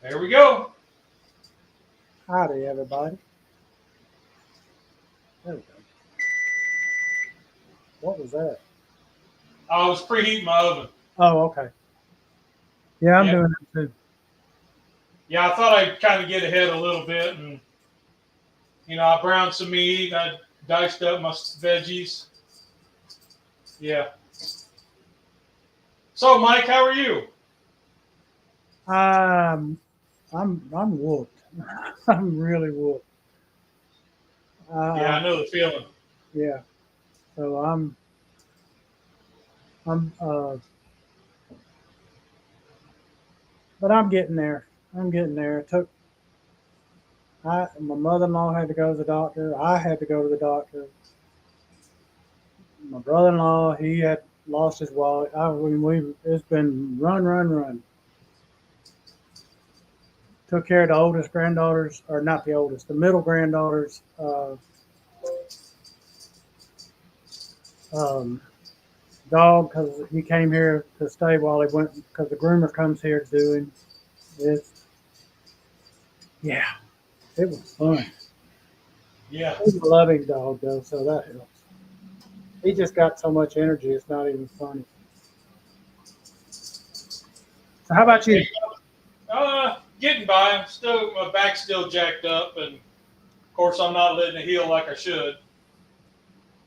There we go. Howdy, everybody. There we go. What was that? I was preheating my oven. Oh, okay. Yeah, I'm Yeah, doing it too. yeah. I thought I'd kind of get ahead a little bit, and I browned some meat. I diced up my veggies. Yeah. So, Mike, how are you? Um, I'm whooped. I'm really whooped. Yeah, Uh, I know the feeling. yeah. So I'm but I'm getting there. I'm getting there. It took. My mother-in-law had to go to the doctor. I had to go to the doctor. My brother-in-law, he had lost his wallet. It's been run, run, run. Took care of the oldest granddaughters, or not the oldest, the middle granddaughters. Um, Dog, because he came here to stay while he went, because the groomer comes here to do him. It's, yeah, it was fun. Yeah. He's a loving dog, though, so that helps. He just got so much energy, it's not even funny. So, how about you? Getting by. My back's still jacked up, and of course, I'm not letting it heal like I should.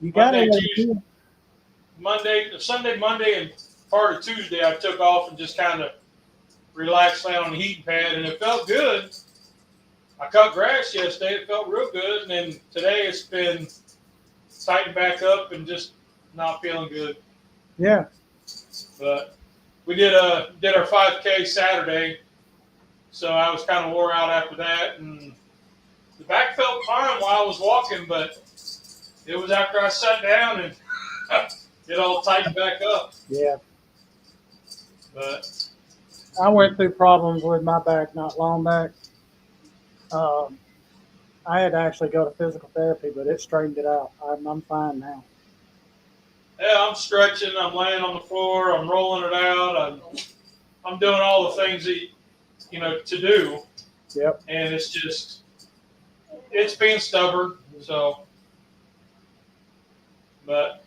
You got to Monday, let it Tuesday, heal. Sunday, Monday, and part of Tuesday, I took off and just kind of relaxed lay on the heating pad, and it felt good. I cut grass yesterday; it felt real good, and then today it's been tightened back up and just not feeling good. Yeah. But we did our 5K Saturday, so I was kind of wore out after that, and the back felt fine while I was walking, but it was after I sat down and it all tightened back up. Yeah. But I went through problems with my back not long back. Um, I had to actually go to physical therapy, but it straightened it out. I'm fine now. yeah, I'm stretching. I'm laying on the floor. I'm rolling it out. I'm doing all the things that to do, Yep. and it's being stubborn. So, but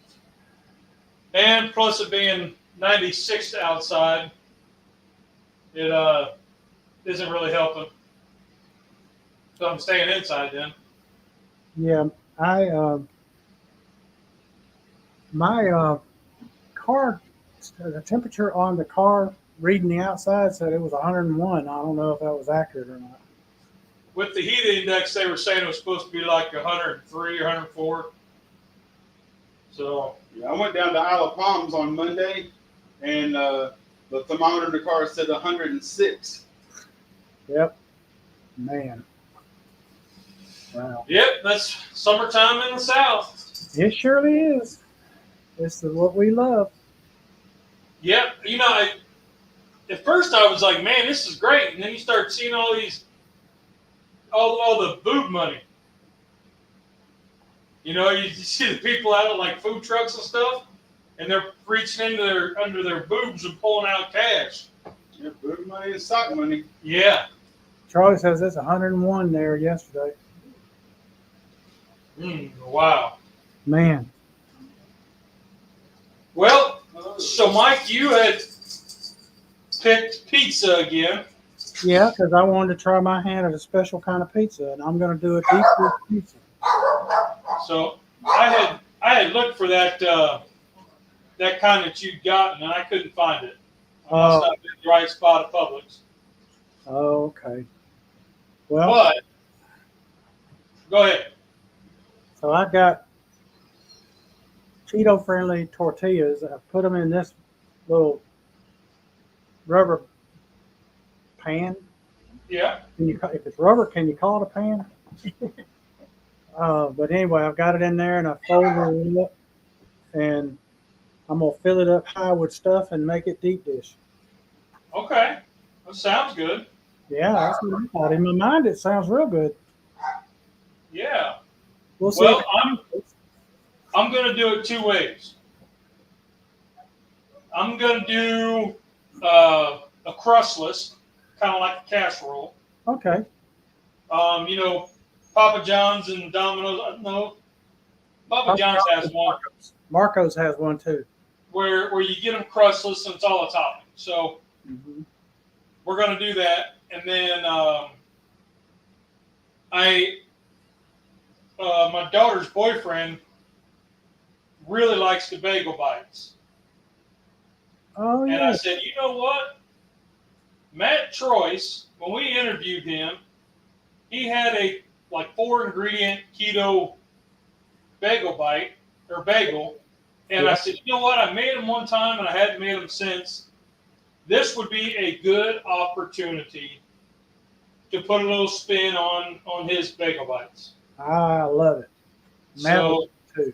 and plus it being 96 outside, it isn't really helping. So I'm staying inside then. Yeah. I My car, the temperature on the car reading the outside said it was 101. I don't know if that was accurate or not. With the heat index, they were saying it was supposed to be like 103 or 104. So Yeah, I went down to Isle of Palms on Monday, and the thermometer in the car said 106. Yep. Man. Wow. yep, that's summertime in the South. It surely is. This is what we love. Yep, at first I was like, man, this is great, and then you start seeing all the boob money. You see the people out at like food trucks and stuff, and they're reaching under their boobs and pulling out cash. Yeah, boob money is sock money. Yeah. Charlie says it's 101 there yesterday. Wow. Man. Well, so Mike, you had picked pizza again. Yeah, because I wanted to try my hand at a special kind of pizza, and I'm going to do a deep dish pizza. So I had looked for that kind that you'd gotten, and I couldn't find it. I must not have been in the right spot at Publix. Oh, okay. Well, But go ahead. so I got Cheeto-friendly tortillas. I put them in this little rubber pan. Yeah. If it's rubber, can you call it a pan? But anyway, I've got it in there, and I folded it up, and I'm gonna fill it up high with stuff and make it deep dish. Okay. That sounds good. Yeah, that's what I thought. In my mind, it sounds real good. Yeah. We'll see. Well, I'm going to do it two ways. I'm going to do a crustless, kind of like a casserole. Okay. You know, Papa John's and Domino's. No, Papa John's has one Marco's has one too. where you get them crustless and it's all a topping. So we're gonna do that, and then my daughter's boyfriend really likes the bagel bites. Oh And yeah. I said, you know what? Matt Troyce, when we interviewed him, he had a like 4-ingredient keto bagel bite or bagel. And Yeah. I said, you know what? I made them one time and I hadn't made them since. This would be a good opportunity to put a little spin on his bagel bites. I love it. Matt So, too.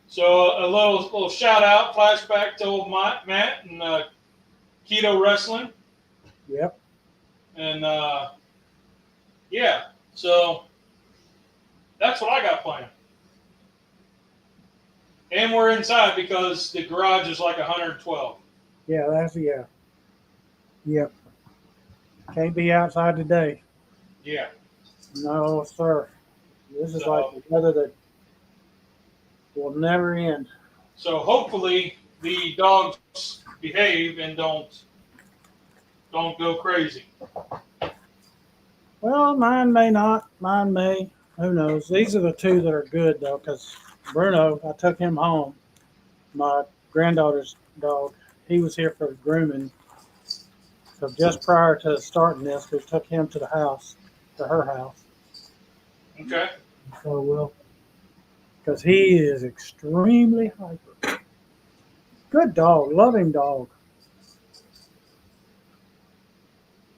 so a little shout out, flashback to old Matt and keto wrestling. Yep. And yeah, so that's what I got planned. And we're inside because the garage is like 112. Yeah, Yep. Can't be outside today. Yeah. No, sir. This is So, like the weather that will never end. So hopefully the dogs behave and don't go crazy. Well, mine may not. Mine may. Who knows? These are the two that are good though, because Bruno, I took him home. My granddaughter's dog. He was here for grooming. So just prior to starting this, we took him to her house. Okay. So because he is extremely hyper. Good dog, loving dog.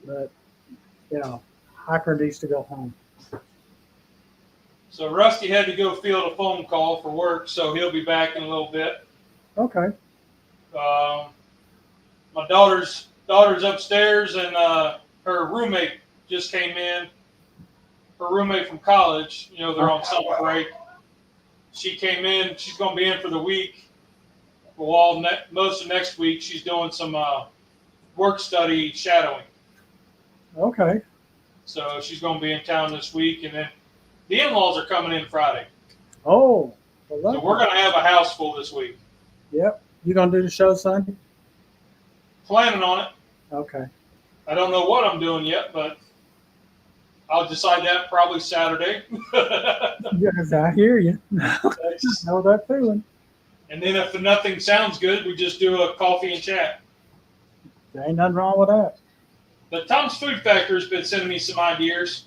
But, Hiker needs to go home. So Rusty had to go field a phone call for work, so he'll be back in a little bit. Okay. My daughter's upstairs, and her roommate just came in. Her roommate from college, they're on summer break. She came in. She's going to be in for the week. Well, most of next week, she's doing some work study shadowing. Okay. So she's going to be in town this week, and then the in-laws are coming in Friday. Oh. Well, so we're going to have a house full this week. Yep. You going to do the show Sunday? Planning on it. Okay. I don't know what I'm doing yet, but I'll decide that probably Saturday. Yes, I hear you. Know that feeling. And then if nothing sounds good, we just do a coffee and chat. There ain't nothing wrong with that. But Tom's Food Factor has been sending me some ideas.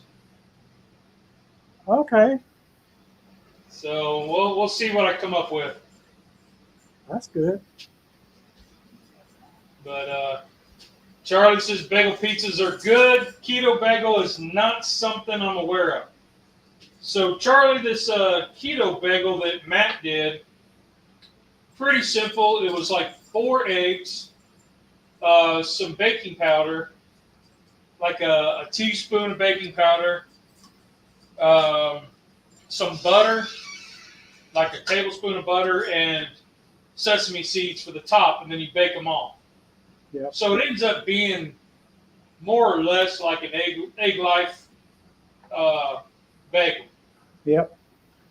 Okay. So we'll see what I come up with. That's good. But Charlie says bagel pizzas are good. Keto bagel is not something I'm aware of. So Charlie, this keto bagel that Matt did, pretty simple. It was like 4 eggs, some baking powder, like a teaspoon of baking powder, some butter, like a tablespoon of butter, and sesame seeds for the top, and then you bake them off. Yep. So it ends up being more or less like an egg life bagel. Yep.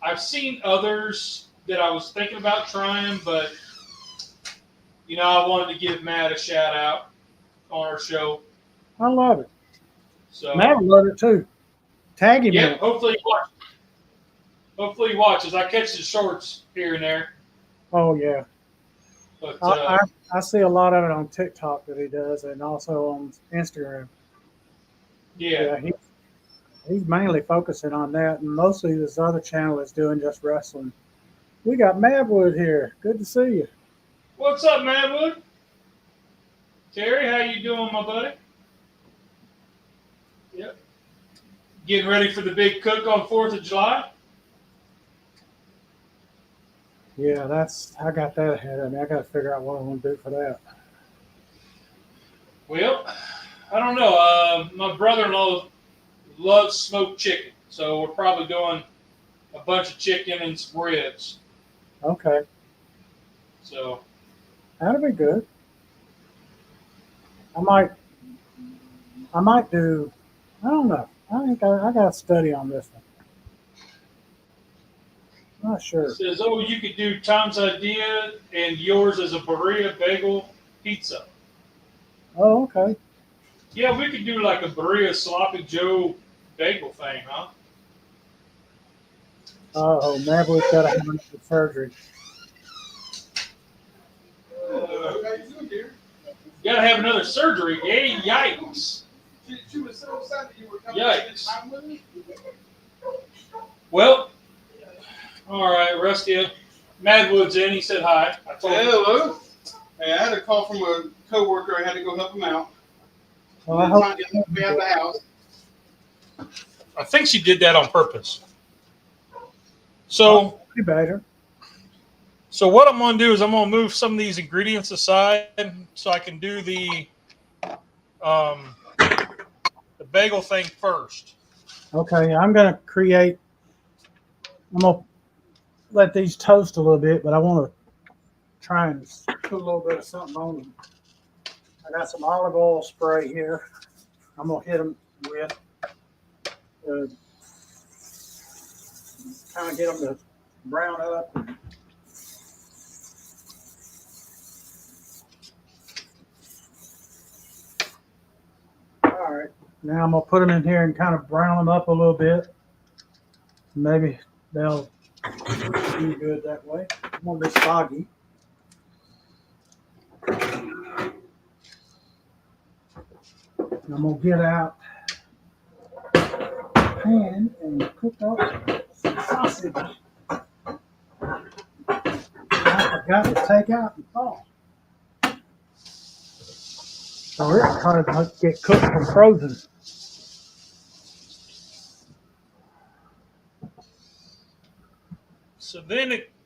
I've seen others that I was thinking about trying, but I wanted to give Matt a shout out on our show. I love it. So Matt will love it too. Tag him yeah, in. hopefully he watches. I catch the shorts here and there. Oh yeah. But I see a lot of it on TikTok that he does, and also on Instagram. yeah. He's mainly focusing on that, and mostly this other channel is doing just wrestling. We got Madwood here. Good to see you. What's up, Madwood? Terry, how you doing, my buddy? Yep. Getting ready for the big cook on 4th of July? Yeah, I got that ahead of me. I got to figure out what I want to do for that. Well, I don't know. My brother-in-law loves smoked chicken, so we're probably doing a bunch of chicken and some ribs. Okay. So that'll be good. I might I might do. I don't know. I think I got to study on this one. Not It sure. says, oh, you could do Tom's idea and yours as a burrito bagel pizza. Oh, okay. Yeah, we could do like a burrito sloppy Joe bagel thing, huh? Oh, Madeleine's got to have another surgery. Gotta have another surgery. Yay, yikes. She was so excited you were coming Yikes. time with me. Well, all right, Rusty. Madwood's in. He said hi. I told him. Hello. Hey, I had a call from a coworker. I had to go help him out. Well, I hope Trying to get me out of the house. I think she did that on purpose. So, be better. so what I'm going to do is I'm going to move some of these ingredients aside so I can do the bagel thing first. Okay, I'm gonna create. I'm gonna let these toast a little bit, but I want to try and put a little bit of something on them. I got some olive oil spray here. I'm gonna hit them with. Kind of get them to brown up. All right, now I'm gonna put them in here and kind of brown them up a little bit. Maybe they'll be good that way. It won't be soggy. I'm gonna get out pan and cook up some sausage. I forgot to take out and thaw. So it's kind of get cooked from frozen.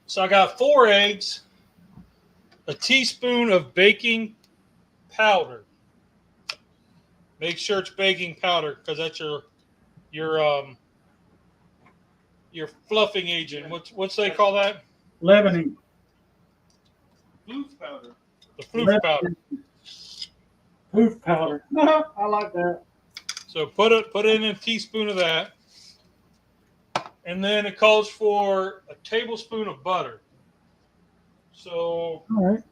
So I got 4 eggs, a teaspoon of baking powder. Make sure it's baking powder because that's your fluffing agent. What's they call that? Leavening. Floof powder. The floof powder. Poof powder. I like that. So put in a teaspoon of that, and then it calls for a tablespoon of butter. So All right.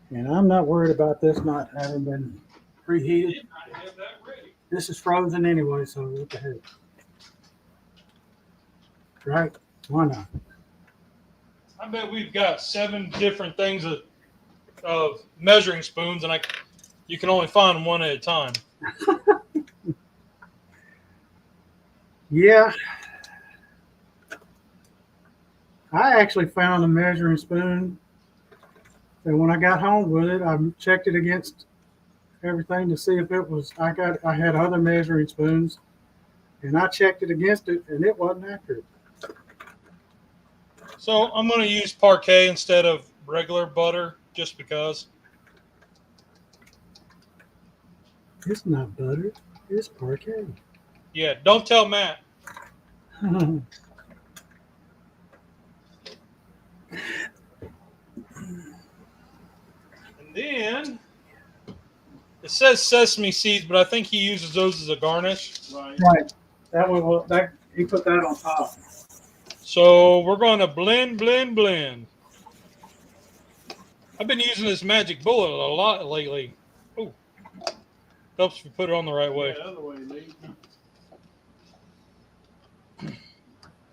And I'm not worried about this not having been preheated. I have that ready. This is frozen anyway, so what the heck? Right? Why not? I bet we've got 7 different things of measuring spoons, and you can only find one at a time. Yeah. I actually found a measuring spoon, and when I got home with it, I checked it against everything to see if it was. I had other measuring spoons, and I checked it against it, and it wasn't accurate. So I'm going to use parquet instead of regular butter, just because. It's not butter. It's parquet. Yeah, don't tell Matt. And then it says sesame seeds, but I think he uses those as a garnish. right. That one. He put that on top. So we're going to blend. I've been using this magic bullet a lot lately. Oh, helps if you put it on the right way. Yeah, other way, Lee.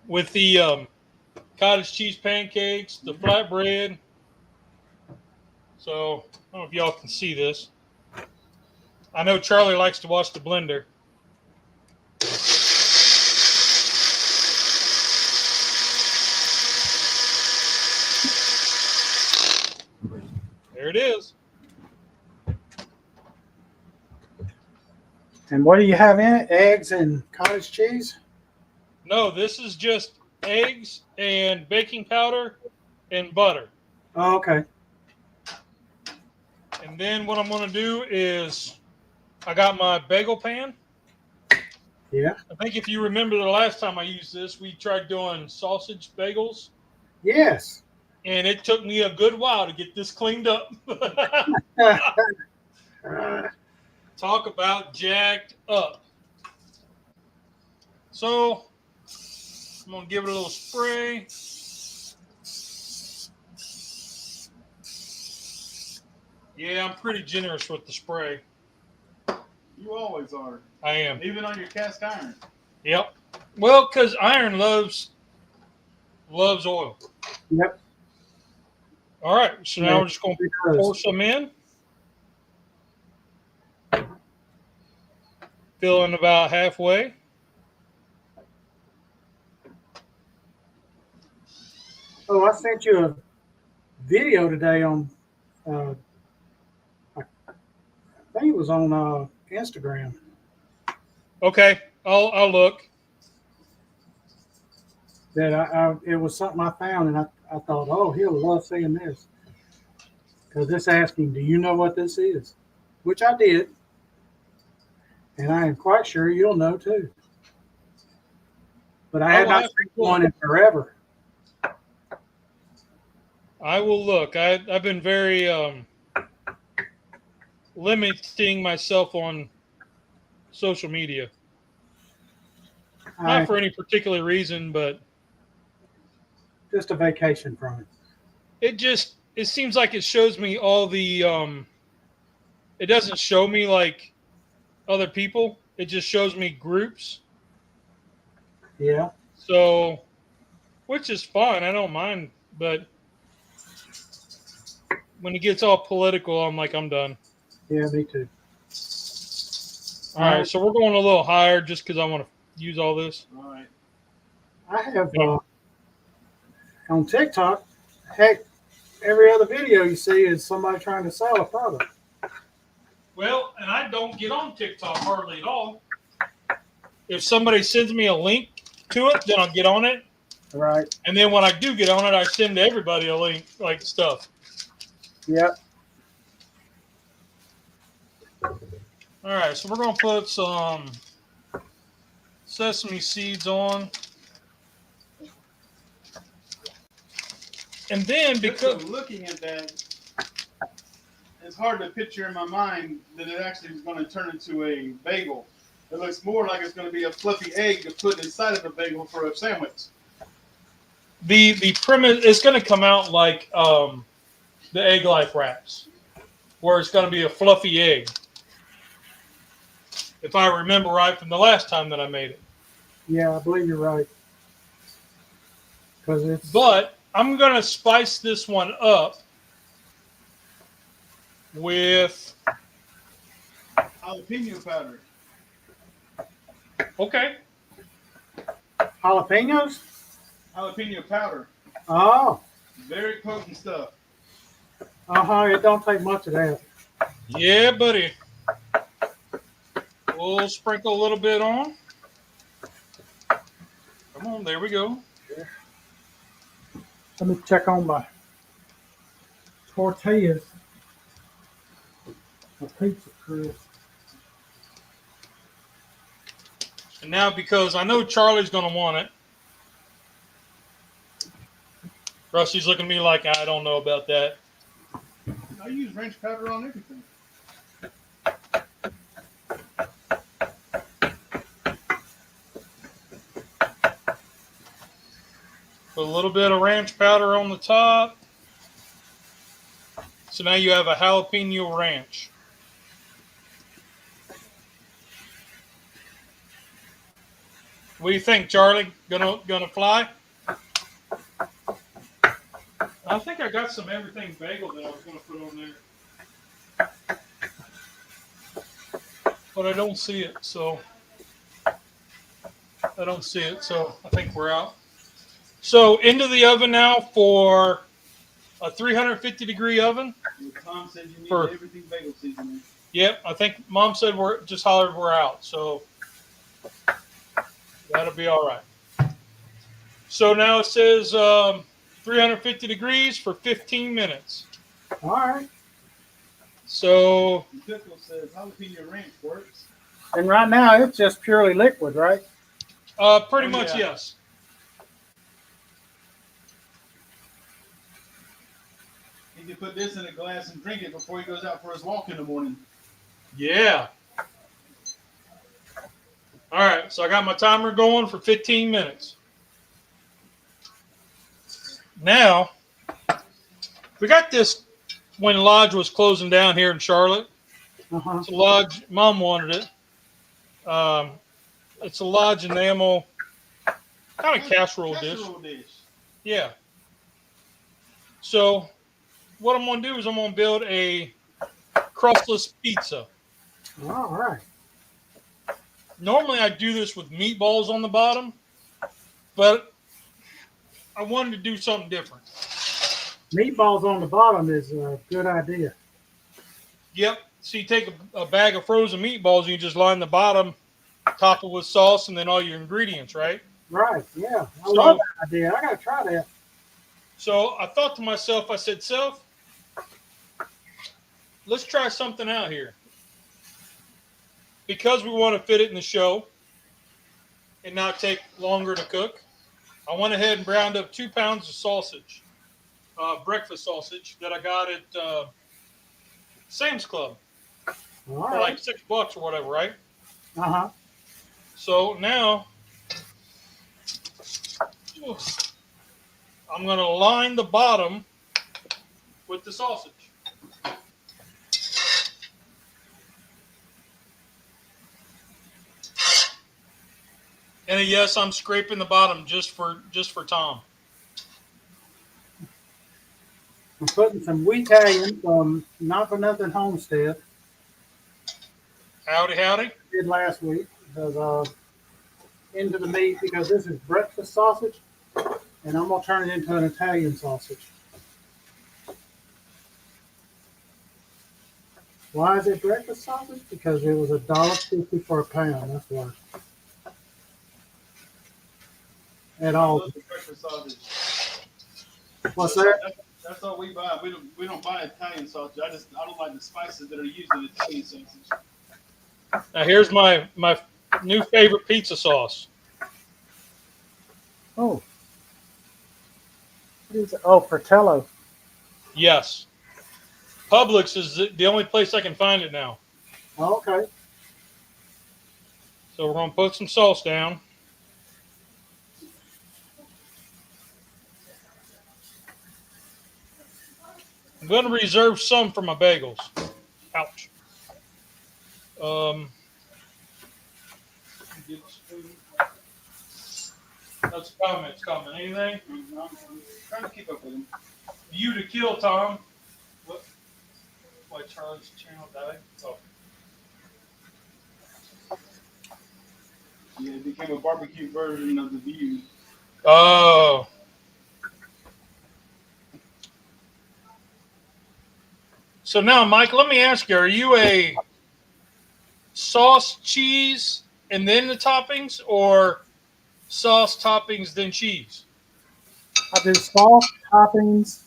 With the cottage cheese pancakes, the flatbread. So I don't know if y'all can see this. I know Charlie likes to watch the blender. There it is. And what do you have in it? Eggs and cottage cheese? No, this is just eggs and baking powder and butter. Oh, okay. And then what I'm going to do is I got my bagel pan. Yeah. I think if you remember the last time I used this, we tried doing sausage bagels. Yes. And it took me a good while to get this cleaned up. Talk about jacked up. So I'm going to give it a little spray. Yeah, I'm pretty generous with the spray. You always are. I am. Even on your cast iron. Yep. Well, because iron loves oil. Yep. All right. So now we're just going to pour some in. Filling about halfway. Oh, I sent you a video today on, I think it was on Instagram. Okay. I'll look. That it was something I found, and I thought, oh, he'll love seeing this. Because it's asking, do you know what this is? Which I did. And I am quite sure you'll know too. But I had not seen one in forever. I will look. I've been very limiting myself on social media. Not for any particular reason, but just a vacation from it. It seems like it shows me all the it doesn't show me like other people. It just shows me groups. Yeah. So, which is fine. I don't mind, but when it gets all political, I'm like, I'm done. Yeah, me too. All right, so we're going a little higher just because I want to use all this. All right. I have on TikTok, heck, every other video you see is somebody trying to sell a product. Well, and I don't get on TikTok hardly at all. If somebody sends me a link to it, then I'll get on it. Right. And then when I do get on it, I send to everybody a link, like stuff. Yep. All right, so we're going to put some sesame seeds on. And then because looking at that, it's hard to picture in my mind that it actually is going to turn into a bagel. It looks more like it's going to be a fluffy egg to put inside of a bagel for a sandwich. The premise is going to come out like the egg life wraps, where it's going to be a fluffy egg. If I remember right from the last time that I made it. Yeah, I believe you're right. But I'm going to spice this one up with jalapeno powder. Okay. Jalapenos? Jalapeno powder. Oh. Very potent stuff. It don't take much of that. Yeah, buddy. We'll sprinkle a little bit on. Come on, there we go. Let me check on my tortillas. My pizza crust. And now, because I know Charlie's going to want it, Rusty's looking at me like, I don't know about that. I use ranch powder on everything. Put a little bit of ranch powder on the top. So now you have a jalapeno ranch. What do you think, Charlie? Gonna fly? I think I got some everything bagel that I was gonna put on there, but I don't see it. So I think we're out. So into the oven now for a 350-degree oven. Tom said you need everything bagel seasoning. Yep, I think Mom said we're out. So that'll be all right. So now it says 350 degrees for 15 minutes. All right. So Pickle says jalapeno ranch works. And right now it's just purely liquid, right? Pretty much, yes. can put this in a glass and drink it before he goes out for his walk in the morning. Yeah. All right, so I got my timer going for 15 minutes. Now, we got this when Lodge was closing down here in Charlotte. Uh-huh. It's a Lodge. Mom wanted it. It's a Lodge enamel kind of casserole dish. Yeah. So what I'm going to do is I'm going to build a crustless pizza. All right. Normally I do this with meatballs on the bottom, but I wanted to do something different. Meatballs on the bottom is a good idea. Yep. So you take a bag of frozen meatballs and you just line the bottom, top it with sauce, and then all your ingredients, right? Right. Yeah. I So- love that idea. I got to try that. So I thought to myself, I said, Self, let's try something out here. Because we want to fit it in the show and not take longer to cook, I went ahead and browned up 2 pounds of sausage, breakfast sausage that I got at Sam's Club All for right. like $6 or whatever, right? Uh-huh. So now I'm going to line the bottom with the sausage. And yes, I'm scraping the bottom just for Tom. I'm putting some Italian from Not For Nothing Homestead. Howdy, howdy. Did last week because into the meat because this is breakfast sausage, and I'm gonna turn it into an Italian sausage. Why is it breakfast sausage? Because it was $1.50 for a pound. That's why. At all. Breakfast sausage. What's that? That's all we buy. We don't buy Italian sausage. I don't like the spices that are used in Italian sausage. Now here's my new favorite pizza sauce. Oh. What is it? Oh, Fratello. Yes. Publix is the only place I can find it now. Oh, okay. So we're going to put some sauce down. I'm going to reserve some for my bagels. Ouch. That's comments coming. Anything? I'm trying to keep up with them. View to kill, Tom. What? Why Charlie's channel died? Oh. Yeah, it became a barbecue version of the View. Oh. So now, Mike, let me ask you, are you a sauce, cheese, and then the toppings, or sauce, toppings, then cheese? I do sauce, toppings,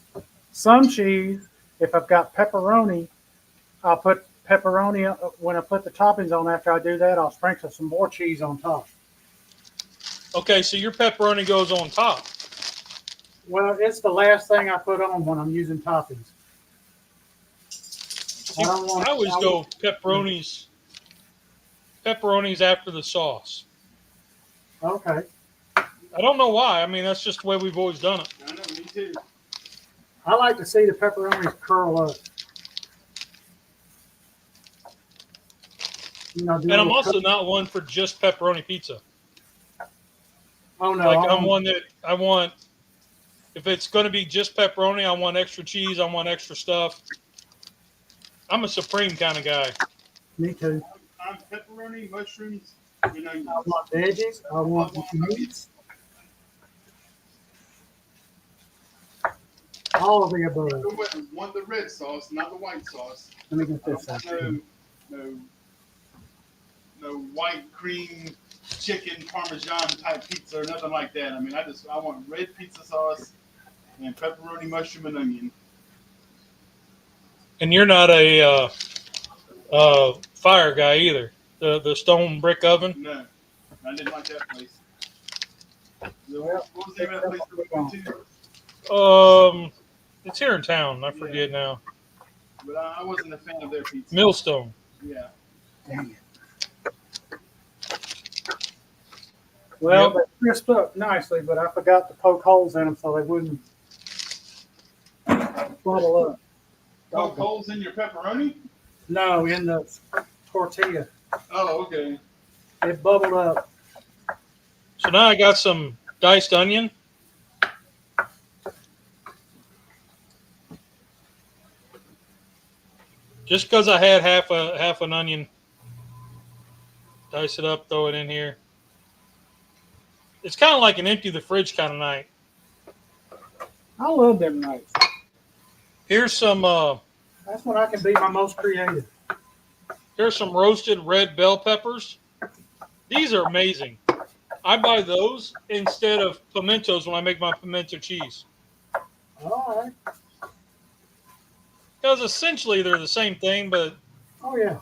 some cheese. If I've got pepperoni, I'll put pepperoni. When I put the toppings on after I do that, I'll sprinkle some more cheese on top. Okay, so your pepperoni goes on top. Well, it's the last thing I put on when I'm using toppings. See, I always go pepperonis after the sauce. Okay. I don't know why. I mean, that's just the way we've always done it. I know, me too. I like to see the pepperonis curl up. You know, And I'm also not one for just pepperoni pizza. Oh no! Like I'm one that I want. If it's going to be just pepperoni, I want extra cheese. I want extra stuff. I'm a supreme kind of guy. Me too. I'm pepperoni, mushrooms, and onions. I want veggies. I want meats. All of the above. Want the red sauce, not the white sauce. Let me get this out. No white cream chicken parmesan type pizza or nothing like that. I mean, I want red pizza sauce and pepperoni, mushroom, and onion. And you're not a fire guy either. The stone brick oven. No, I didn't like that place. What was the name of that place that we went to? It's here in town. I forget now. But I wasn't a fan of their pizza. Millstone. Yeah. Dang it. Well, Yep. they crisped up nicely, but I forgot to poke holes in them so they wouldn't bubble up. Poke holes in your pepperoni? No, in the tortilla. Oh, okay. It bubbled up. So now I got some diced onion. Just because I had half an onion, dice it up, throw it in here. It's kind of like an empty the fridge kind of night. I love them nights. Here's some That's when I can be my most creative. roasted red bell peppers. These are amazing. I buy those instead of pimentos when I make my pimento cheese. All right. Because essentially they're the same thing, but Oh, yeah.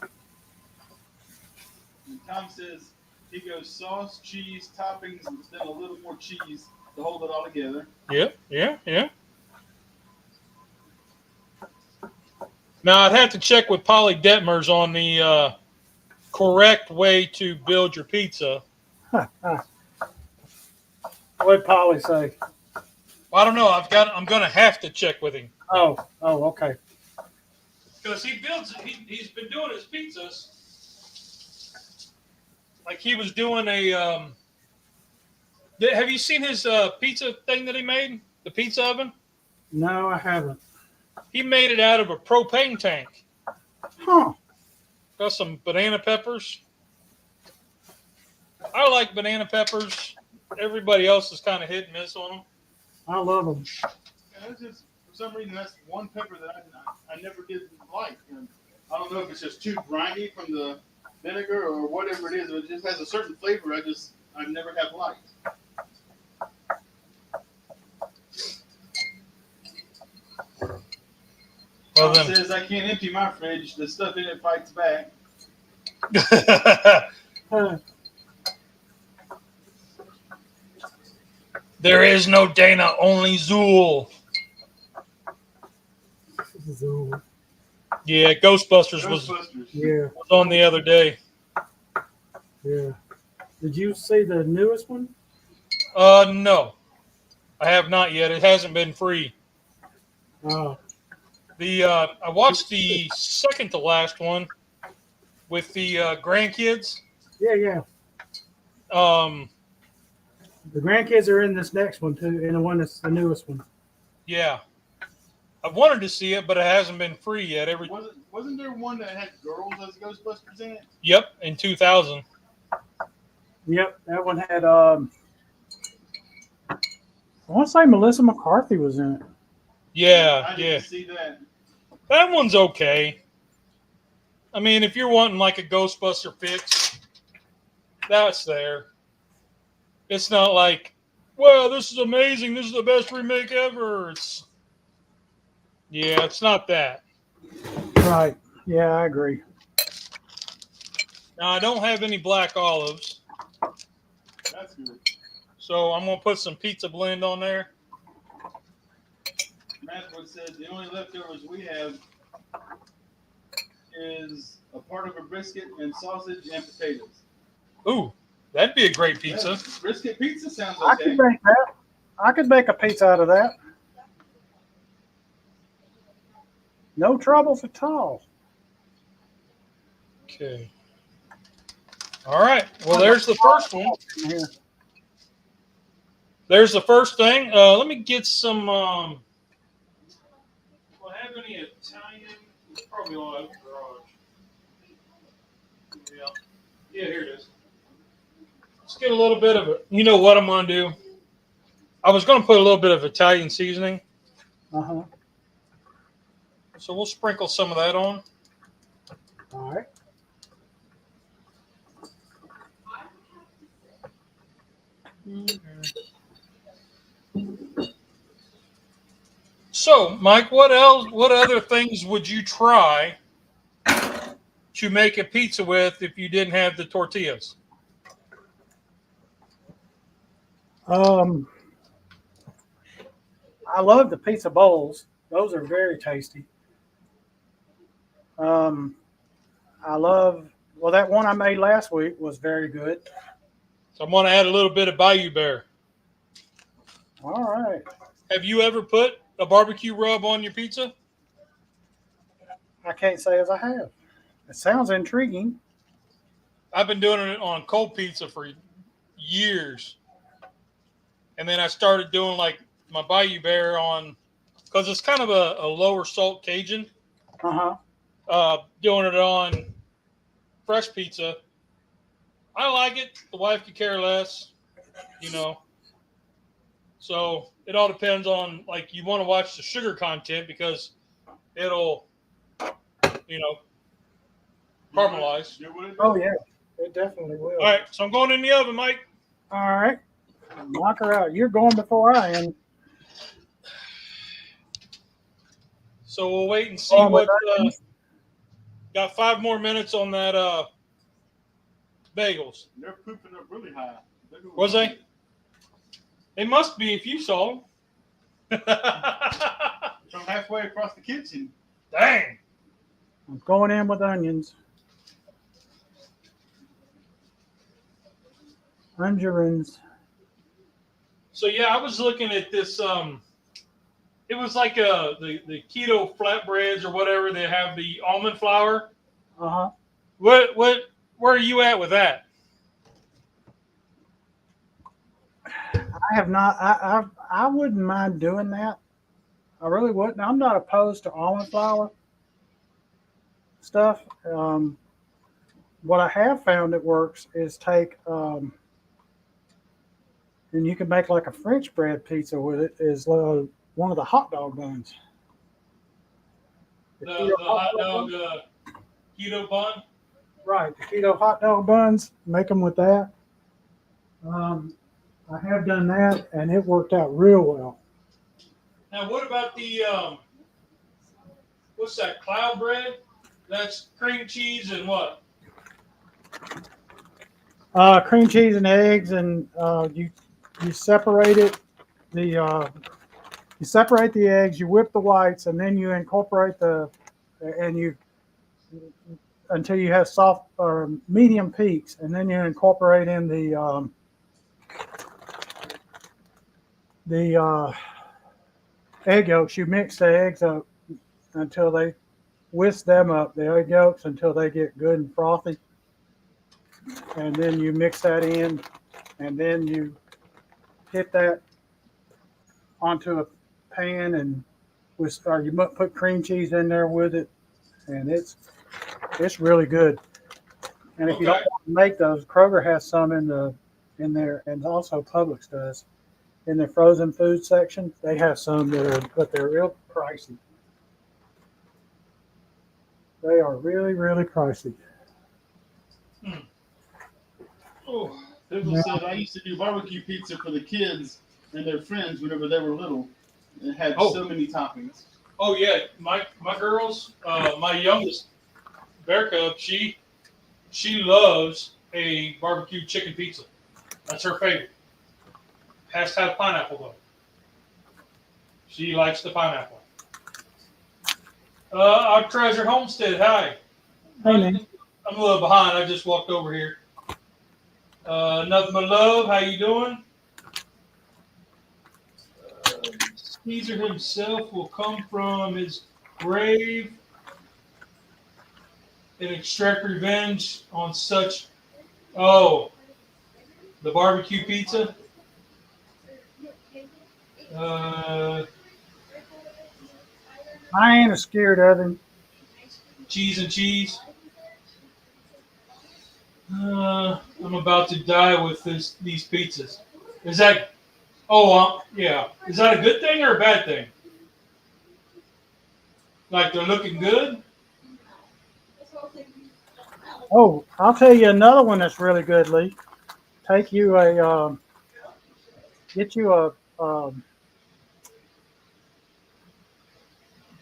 And Tom says he goes sauce, cheese, toppings, and then a little more cheese to hold it all together. yeah. Now I'd have to check with Polly Detmers on the correct way to build your pizza. What'd Polly say? I don't know. I'm going to have to check with him Oh, okay. because he builds. He's been doing his pizzas like he was doing a. Have you seen his pizza thing that he made? The pizza oven. No, I haven't. He made it out of a propane tank. Huh. Got some banana peppers. I like banana peppers. Everybody else is kind of hit and miss on them. I love them. Yeah, that's just, for some reason, that's one pepper that I never did like. And I don't know if it's just too briny from the vinegar or whatever it is. But it just has a certain flavor I never have liked. Well, Tom then. says I can't empty my fridge. The stuff in it fights back. Huh. There is no Dana, only Zool. Zoo. Yeah, Ghostbusters was Yeah, on the other day. yeah. Did you see the newest one? No, I have not yet. It hasn't been free. Oh, I watched the second to last one with the grandkids. yeah. The grandkids are in this next one too, and the one that's the newest one. Yeah, I wanted to see it, but it hasn't been free yet. Wasn't there one that had girls as Ghostbusters in it? Yep, in 2000. Yep, that one had. I want to say Melissa McCarthy was in it. Yeah, I didn't see that. That one's okay. I mean, if you're wanting like a Ghostbuster fix, that's there. It's not like, well, this is amazing. This is the best remake ever. It's not that. Right. Yeah, I agree. Now, I don't have any black olives, That's good. so I'm going to put some pizza blend on there. Mathwood says the only leftovers we have is a part of a brisket and sausage and potatoes. Ooh, that'd be a great pizza. Yeah, brisket pizza sounds I okay. could make that. I could make a pizza out of that. No troubles at all. Okay. All right. Well, there's the first one. Yeah. There's the first thing. Let me get some. Do I have any Italian? It's probably all out of the garage. Yeah, here it is. Let's get a little bit of it. You know what I'm going to do? I was going to put a little bit of Italian seasoning, Uh-huh. so we'll sprinkle some of that on. All right. So, Mike, what else? What other things would you try to make a pizza with if you didn't have the tortillas? I love the pizza bowls. Those are very tasty. Um, I love. Well, that one I made last week was very good. So I'm going to add a little bit of Bayou Bear. All right. Have you ever put a barbecue rub on your pizza? I can't say as I have. It sounds intriguing. I've been doing it on cold pizza for years. And then I started doing like my Bayou Bear on, because it's kind of a lower salt Cajun, Uh huh. doing it on fresh pizza. I like it. The wife could care less, you know. So it all depends on, like, you want to watch the sugar content because it'll, you know, caramelize. Oh yeah, it definitely will. All right, so I'm going in the oven, Mike. All right. Knock her out. You're going before I am. So we'll wait and see Going with what. onions. Got 5 more minutes on that bagels. They're pooping up really high. Was they? They must be if you saw them. From halfway across the kitchen. Dang. I'm going in with onions. Onions. So yeah, I was looking at this. It was like the keto flatbreads or whatever. They have the almond flour. Uh huh. What where are you at with that? I have not. I wouldn't mind doing that. I really wouldn't. I'm not opposed to almond flour stuff. What I have found that works is take and you can make like a French bread pizza with it. Is one of the hot dog buns. The hot dog keto bun. Right, the keto hot dog buns. Make them with that. I have done that, and it worked out real well. Now what about the what's that cloud bread? That's cream cheese and what? Cream cheese and eggs, and you separate it. You separate the eggs, you whip the whites, and then you incorporate and you until you have soft or medium peaks, and then you incorporate in the egg yolks. You mix the eggs up until they whisk them up, the egg yolks, until they get good and frothy, and then you mix that in, and then you hit that onto a pan and or you put cream cheese in there with it, and it's really good. And if you don't want to make those, Kroger has some in there, and also Publix does in their frozen food section. They have some but they're real pricey. They are really, really pricey. Oh, Pickle said I used to do barbecue pizza for the kids and their friends whenever they were little. It had so many toppings. Oh yeah, my girls, my youngest Bear Cub, she loves a barbecue chicken pizza. That's her favorite. Has to have pineapple though. She likes the pineapple. Our Treasure Homestead, hi. Hey, man. I'm a little behind. I just walked over here. Nothing but love. How you doing? Caesar himself will come from his grave and extract revenge on such. Oh, the barbecue pizza. I ain't scared of him. Cheese and cheese. I'm about to die with these pizzas. Is that? Oh, yeah. Is that a good thing or a bad thing? Like they're looking good? Oh, I'll tell you another one that's really good, Lee. Take you get you a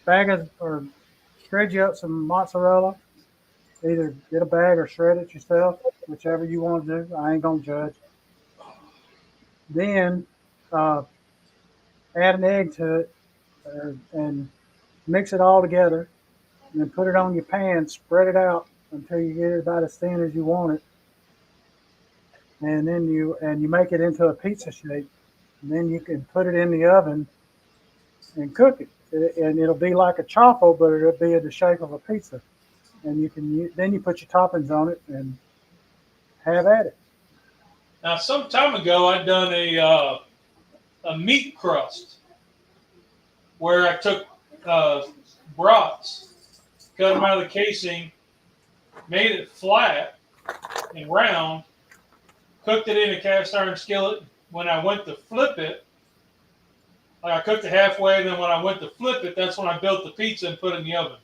bag of, or shred you up some mozzarella. Either get a bag or shred it yourself, whichever you want to do. I ain't gonna judge. Then add an egg to it, and mix it all together, and then put it on your pan, spread it out until you get it about as thin as you want it. And then you make it into a pizza shape. And then you can put it in the oven and cook it. And it'll be like a chaffle, but it'll be in the shape of a pizza. And then you put your toppings on it and have at it. Now, some time ago, I'd done a meat crust where I took brats, cut them out of the casing, made it flat and round, cooked it in a cast iron skillet. When I went to flip it, like I cooked it halfway, and then when I went to flip it, that's when I built the pizza and put it in the oven.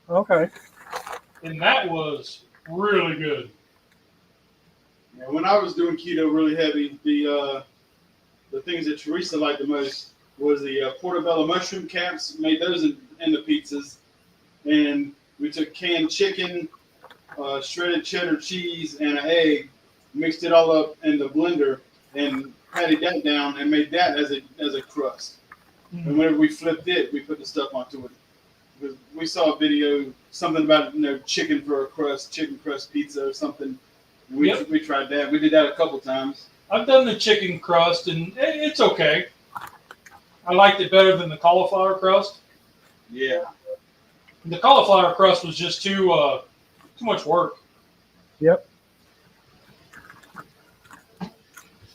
Okay. And that was really good. Yeah, when I was doing keto really heavy, the things that Teresa liked the most was the portobello mushroom caps. Made those in the pizzas, and we took canned chicken, shredded cheddar cheese, and an egg, mixed it all up in the blender, and patted that down and made that as a crust. Mm-hmm. And whenever we flipped it, we put the stuff onto it. Because we saw a video, something about chicken for a crust, chicken crust pizza or something. And we tried that. We did that a couple times. I've done the chicken crust, and it's okay. I liked it better than the cauliflower crust. Yeah. The cauliflower crust was just too much work. Yep.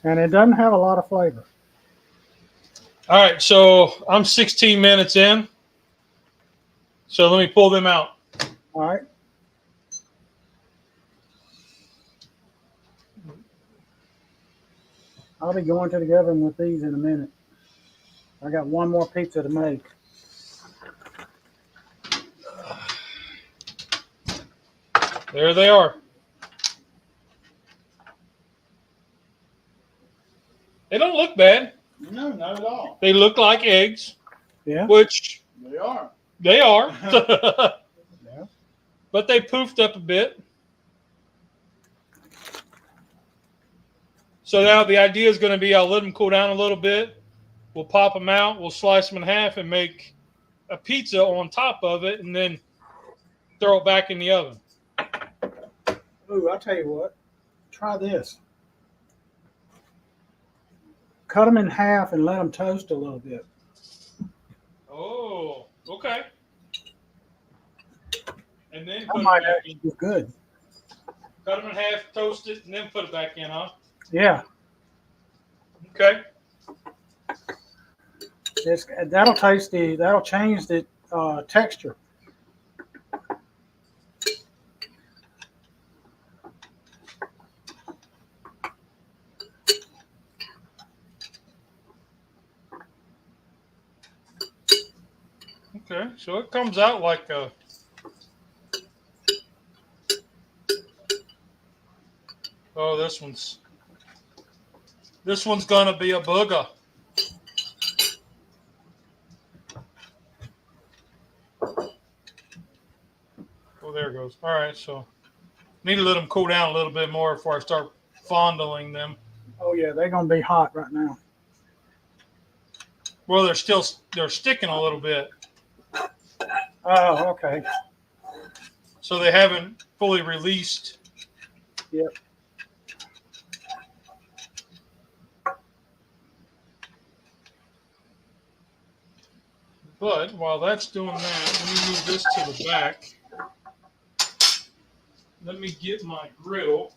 And it doesn't have a lot of flavor. All right, so I'm 16 minutes in. So let me pull them out. All right. I'll be going to the oven with these in a minute. I got one more pizza to make. There they are. They don't look bad. No, not at all. They look like eggs. Yeah. Which They are. they are. Yeah. But they poofed up a bit. So now the idea is going to be I'll let them cool down a little bit. We'll pop them out. We'll slice them in half and make a pizza on top of it, and then throw it back in the oven. Ooh, I'll tell you what. Try this. Cut them in half and let them toast a little bit. Oh, okay. And then That put it might back actually in. be good. Cut them in half, toast it, and then put it back in, huh? Yeah. Okay. That'll change the texture. Okay, so it comes out like a. Oh, this one's gonna be a booger. Oh, there it goes. All right, so need to let them cool down a little bit more before I start fondling them. Oh yeah, they're gonna be hot right now. Well, they're sticking a little bit, Oh, okay. so they haven't fully released. Yep. But while that's doing that, let me move this to the back. Let me get my griddle.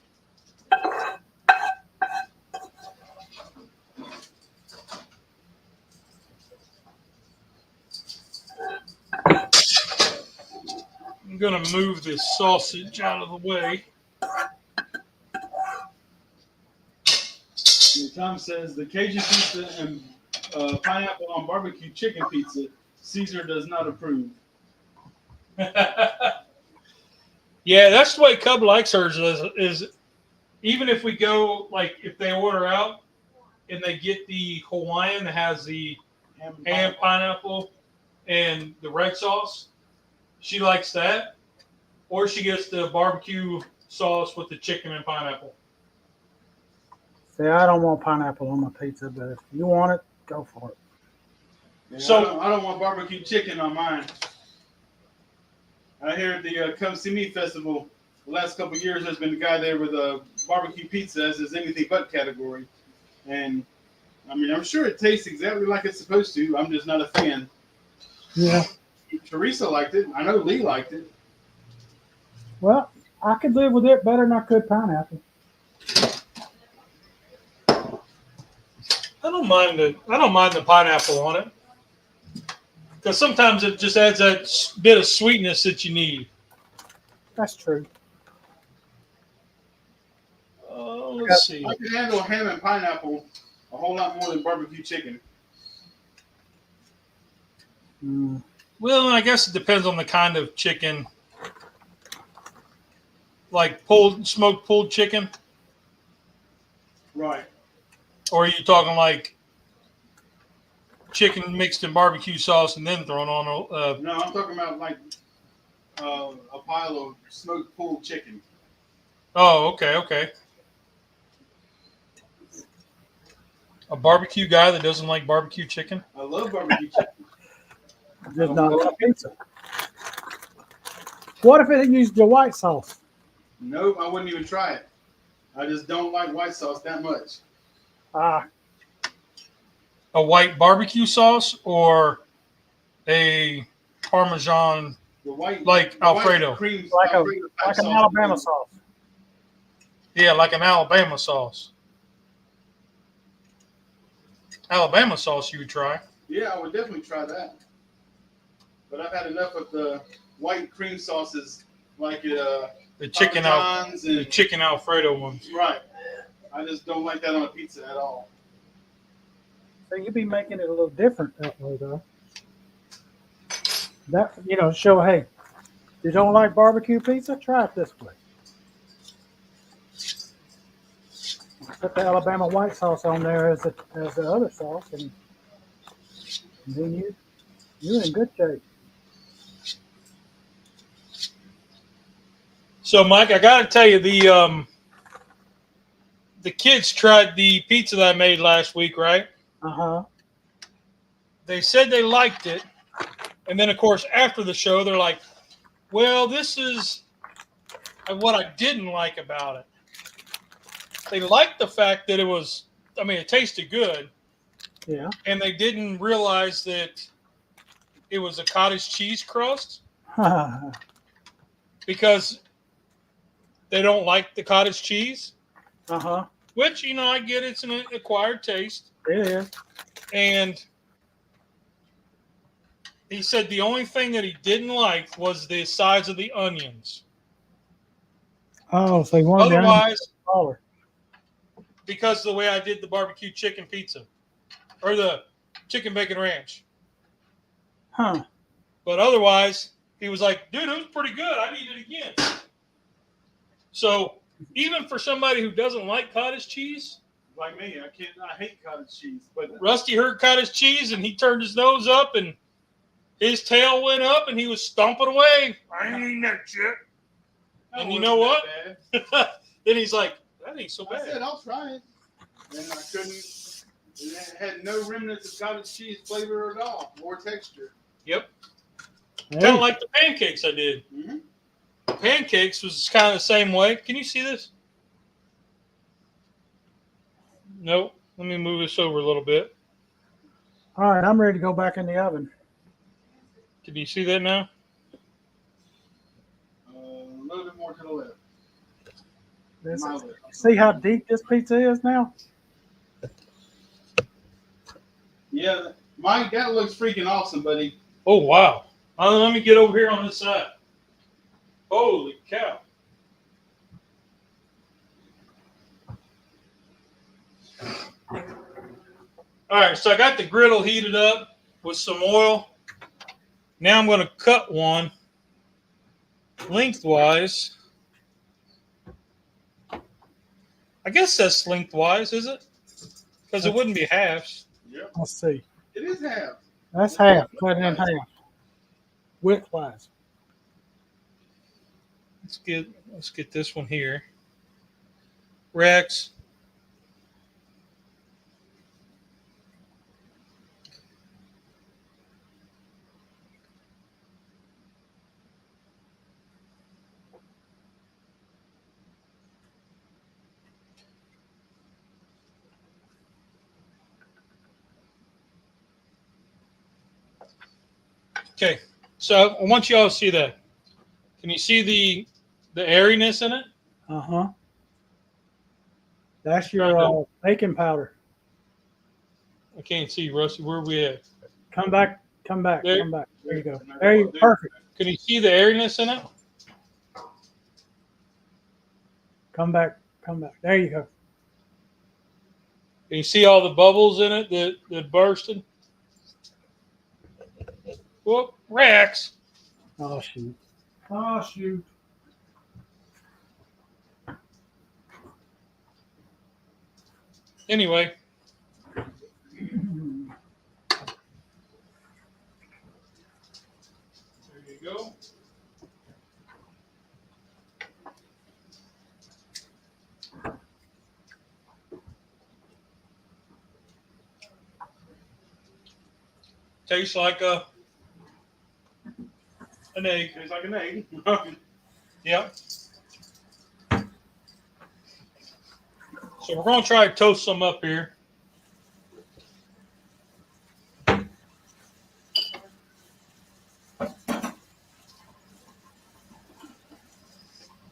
I'm going to move this sausage out of the way. Tom says the Cajun pizza and pineapple on barbecue chicken pizza, Caesar does not approve. Yeah, that's the way Cub likes hers is even if we go, like if they order out and they get the Hawaiian that has the ham, pineapple, and the red sauce, she likes that. Or she gets the barbecue sauce with the chicken and pineapple. See, I don't want pineapple on my pizza, but if you want it, go for it. Yeah, So I don't want barbecue chicken on mine. I hear at the Come See Me festival, the last couple of years, there's been a guy there with a barbecue pizza as his anything but category. And I mean, I'm sure it tastes exactly like it's supposed to. I'm just not a fan. Yeah. Teresa liked it. I know Lee liked it. Well, I could live with it better than I could pineapple. I don't mind the pineapple on it because sometimes it just adds that bit of sweetness that you need. That's true. Let's see. I can handle ham and pineapple a whole lot more than barbecue chicken. Mm. Well, I guess it depends on the kind of chicken. Like smoked pulled chicken, Right. or are you talking like chicken mixed in barbecue sauce and then thrown on? No, I'm talking about like a pile of smoked pulled chicken. Oh, okay. A barbecue guy that doesn't like barbecue chicken. I love barbecue chicken. Just not on pizza. What if it used the white sauce? Nope, I wouldn't even try it. I just don't like white sauce that much. Ah, A white barbecue sauce or a Parmesan, The white, like the Alfredo. white cream, like Alfredo type like an sauce. Alabama sauce. Yeah, like an Alabama sauce. Alabama sauce you would try. Yeah, I would definitely try that. But I've had enough of the white cream sauces, like The Parmesans and chicken Alfredo ones. right. I just don't like that on a pizza at all. So you'd be making it a little different that way, though. That show. Hey, you don't like barbecue pizza? Try it this way. Put the Alabama white sauce on there as the other sauce, and then you're in good shape. So, Mike, I got to tell you, the kids tried the pizza that I made last week, right? Uh-huh. They said they liked it. And then, of course, after the show, they're like, well, this is what I didn't like about it. They liked the fact that it tasted good. Yeah. And they didn't realize that it was a cottage cheese crust because they don't like the cottage cheese. Uh-huh. Which, I get it's an acquired taste. It is. And he said the only thing that he didn't like was the size of the onions. Oh, so you wanted the onions Otherwise, smaller. because of the way I did the barbecue chicken pizza or the chicken bacon ranch. Huh. But otherwise, he was like, dude, it was pretty good. I need it again. So even for somebody who doesn't like cottage cheese, Like me, I hate cottage cheese, but Rusty heard cottage cheese and he turned his nose up and his tail went up and he was stomping away. I ain't eating that shit. And you know what? Then he's like, that ain't so I bad. said I'll try it, and I couldn't. It had no remnants of cottage cheese flavor at all, or texture. Yep. Hey. Kind of like the pancakes I did. Mm-hmm. The pancakes was kind of the same way. Can you see this? Nope. Let me move this over a little bit. All right, I'm ready to go back in the oven. Can you see that now? A little bit more to the left. See how deep this pizza is now? Yeah, Mike, that looks freaking awesome, buddy. Oh, wow. Let me get over here on this side. Holy cow. All right, so I got the griddle heated up with some oil. Now I'm going to cut one lengthwise. I guess that's lengthwise, is it? Because it wouldn't be halves. Yep. Let's see. It is half. That's half. Cut it in half. Widthwise. Let's get this one here. Rex. Okay, so I want you all to see that. Can you see the airiness in it? Uh-huh. That's Trying your baking powder. I can't see, Rusty. Where are we at? Come back, come back, There. come back. There you go. There you go. Perfect. Can you see the airiness in it? Come back, come back. There you go. Can you see all the bubbles in it that bursted? Whoop, Rex. Oh shoot. Oh shoot. Anyway, there you go. Tastes like an egg. Tastes like an egg. Yep. So we're going to try to toast some up here.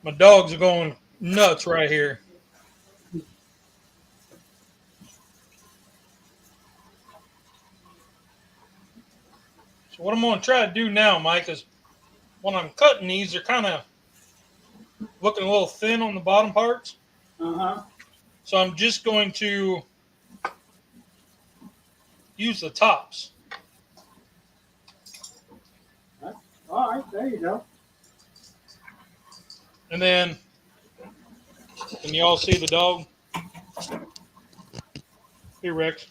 My dogs are going nuts right here. So what I'm going to try to do now, Mike, is when I'm cutting these, they're kind of looking a little thin on the bottom parts. Uh-huh. So I'm just going to use the tops. All right, there you go. And then, can you all see the dog? Here, Rex.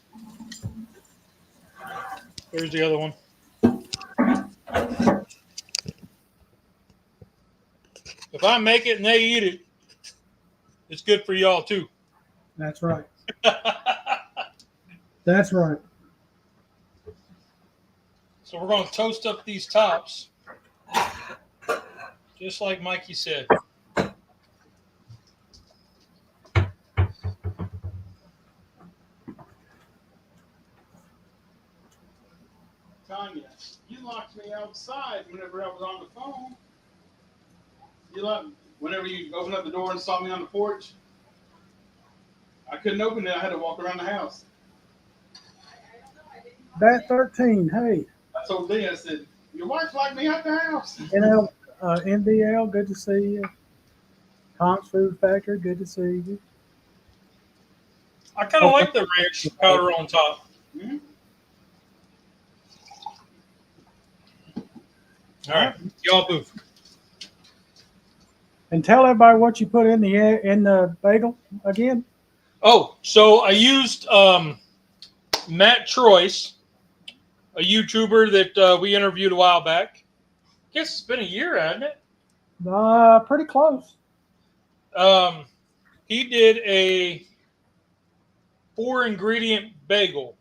Here's the other one. If I make it and they eat it, it's good for y'all too. That's right. That's right. So we're going to toast up these tops, just like Mikey said. Tanya, you locked me outside whenever I was on the phone. Whenever you opened up the door and saw me on the porch, I couldn't open it. I had to walk around the house. Bat 13, hey. I told Lee, I said, your wife locked me out the house. NBL, good to see you. Tom's Food Factory, good to see you. I kind of like the ranch powder on top. Mm-hmm. All right, y'all move. And tell everybody what you put in the bagel again. Oh, so I used Matt Troyce, a YouTuber that we interviewed a while back. I guess it's been a year, hasn't it? Pretty close. He did a 4-ingredient bagel.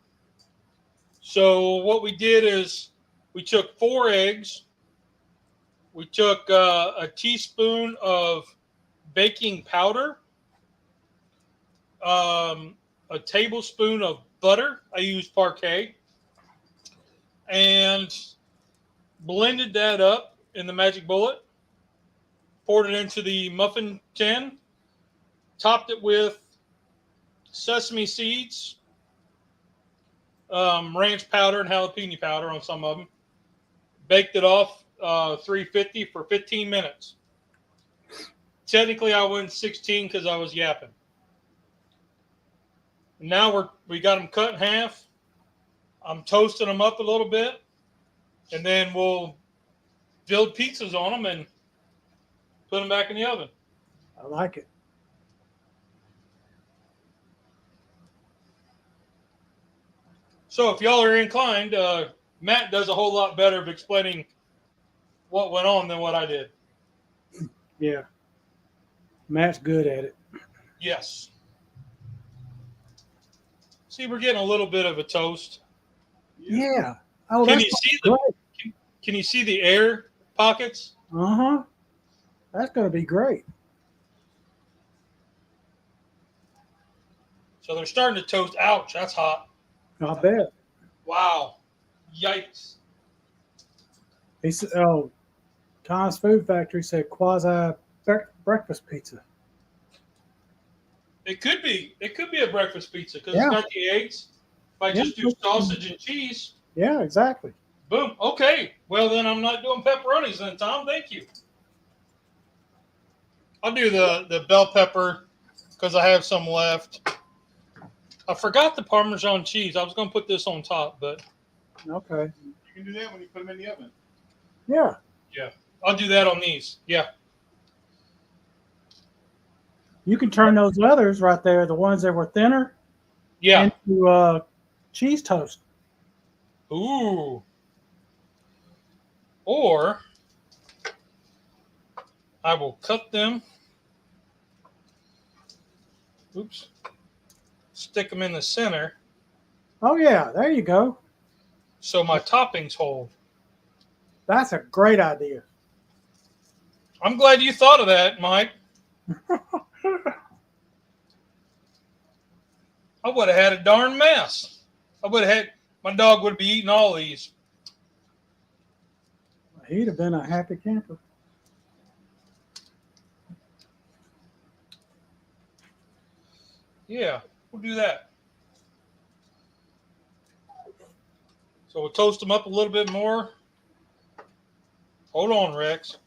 So what we did is we took 4 eggs. We took a teaspoon of baking powder, a tablespoon of butter. I used Parquet, and blended that up in the Magic Bullet. Poured it into the muffin tin. Topped it with sesame seeds, ranch powder, and jalapeno powder on some of them. Baked it off 350 for 15 minutes. Technically, I went 16 because I was yapping. Now we got them cut in half. I'm toasting them up a little bit, and then we'll build pizzas on them and put them back in the oven. I like it. So if y'all are inclined, Matt does a whole lot better of explaining what went on than what I did. Yeah. Matt's good at it. Yes. See, we're getting a little bit of a toast. Yeah. Oh, Can that's you see great. Can you see the air pockets? Uh-huh. That's going to be great. So they're starting to toast. Ouch, that's hot. I bet. Wow. Yikes. He said, "Oh, Tom's Food Factory said quasi breakfast pizza." It could be. It could be a breakfast pizza because it's Yeah, got the eggs. If I yeah, just do sausage and cheese, yeah, exactly. boom. Okay. Well, then I'm not doing pepperonis then, Tom. Thank you. I'll do the bell pepper because I have some left. I forgot the Parmesan cheese. I was going to put this on top, but Okay. You can do that when you put them in the oven. Yeah, yeah, I'll do that on these. Yeah. you can turn those others right there, the ones that were thinner, Yeah. into cheese toast. Ooh. Or I will cut them. Oops. Stick them in the center Oh yeah, there you go. so my toppings hold. That's a great idea. I'm glad you thought of that, Mike. I would have had a darn mess. I would have had my dog would be eating all these. He'd have been a happy camper. Yeah, we'll do that. So we'll toast them up a little bit more. Hold on, Rex.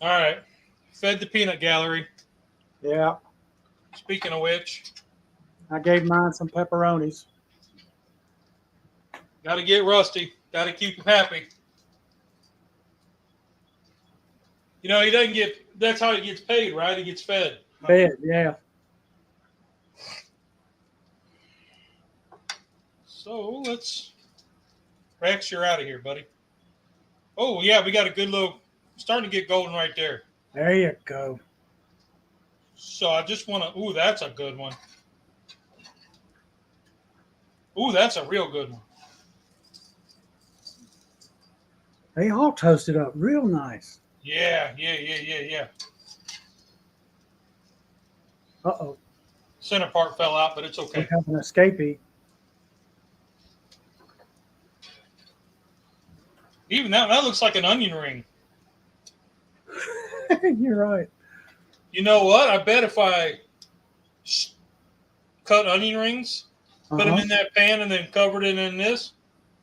All right. Fed the peanut gallery. Yeah, Speaking of which, I gave mine some pepperonis. got to get Rusty. Got to keep him happy. You know, he doesn't get, that's how he gets paid, right? He gets fed. Bed, yeah. So let's, Rex, you're out of here, buddy. Oh, yeah, we got a good little, starting to get golden right there. There you go. So I just want to, ooh, that's a good one. Ooh, that's a real good one. They all toasted up real nice. Yeah. Uh-oh. Center part fell out, but it's We okay. have an escapee. Even that looks like an onion ring. You're right. You know what? I bet if I cut onion rings, put them Uh-huh. in that pan, and then covered it in this,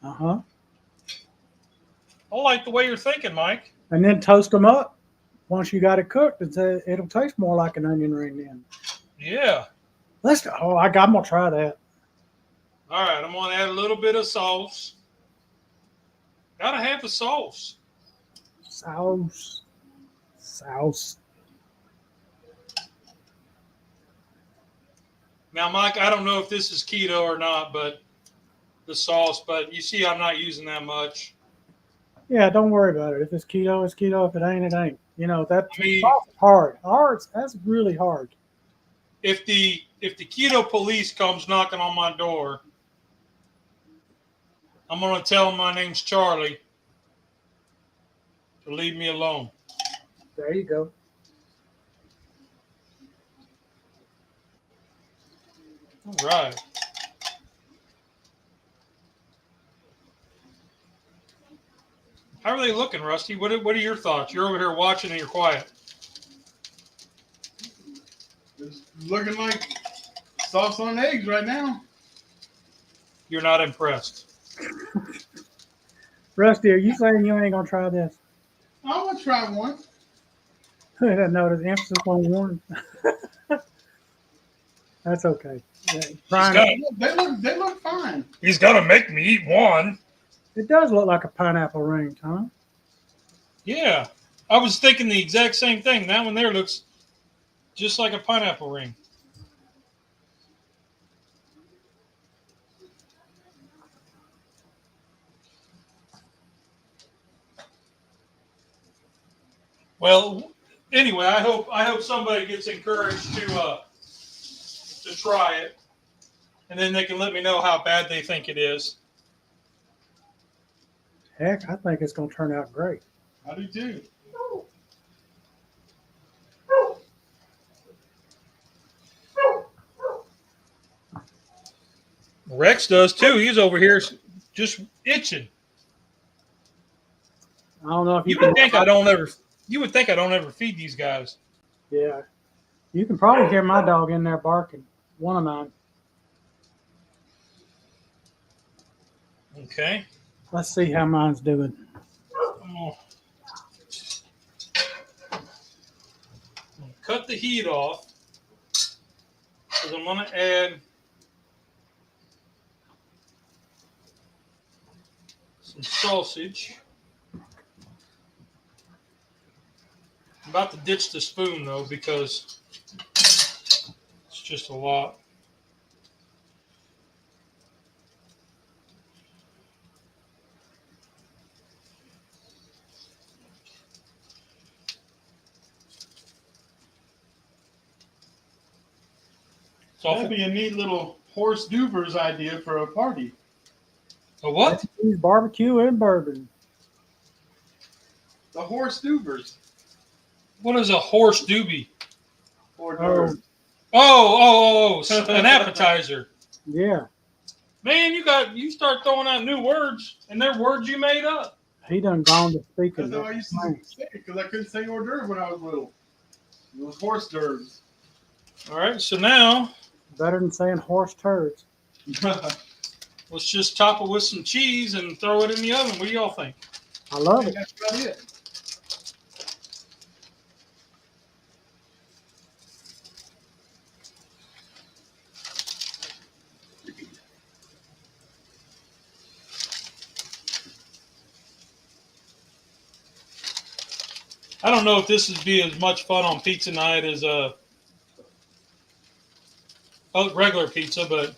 Uh-huh. I like the way you're thinking, Mike. And then toast them up. Once you got it cooked, it'll taste more like an onion ring then. Yeah. Let's go. Oh, I'm gonna try that. All right, I'm going to add a little bit of sauce. Got to have the sauce. Sauce. Now, Mike, I don't know if this is keto or not, but the sauce, but you see I'm not using that much. Yeah, don't worry about it. If it's keto, it's keto. If it ain't, it ain't. You know, that I mean, sauce is hard. That's really hard. if the keto police comes knocking on my door, I'm going to tell them my name's Charlie to leave me alone. There you go. All right. How are they looking, Rusty? What are your thoughts? You're over here watching and you're quiet. It's looking like sauce on eggs right now. You're not impressed. Rusty, are you saying you ain't gonna try this? I want to try one. I didn't notice the emphasis on one. That's okay. Yeah, They look fine. He's gonna make me eat one. it does look like a pineapple ring, Tom. Yeah. I was thinking the exact same thing. That one there looks just like a pineapple ring. Well, anyway, I hope somebody gets encouraged to try it, and then they can let me know how bad they think it is. Heck, I think it's gonna turn out great. I do too. Rex does too. He's over here just itching. I don't know if You can. would think I don't ever. You would think I don't ever feed these guys. Yeah, you can probably hear my dog in there barking. One of mine. Okay. Let's see how mine's doing. Cut the heat off because I'm going to add some sausage. I'm about to ditch the spoon though because it's just a lot. That'd be a neat little horse duvers idea for a party. A what? Barbecue and bourbon. The horse duvers. What is a horse doobie? Hors d'oeuvres. Oh, an appetizer. Yeah. Man, you start throwing out new words, and they're words you made up. He done gone to speaking. That's how I used to say it, because I couldn't say hors d'oeuvre when I was little. It was horse d'oeuvres. All right, so now Better than saying horse turds. let's just top it with some cheese and throw it in the oven. What do y'all think? I love it. That's about it. I don't know if this would be as much fun on pizza night as regular pizza, but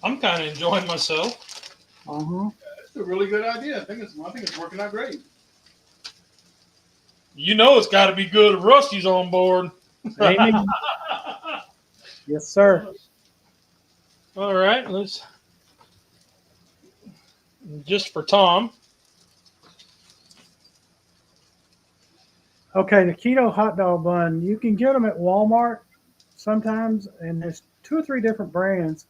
I'm kind of enjoying myself. That's a really good idea. I think it's working out great. You know it's got to be good if Rusty's on board. Amen. Yes, sir. All right, let's just for Tom. Okay, the keto hot dog bun, you can get them at Walmart sometimes, and there's 2 or 3 different brands.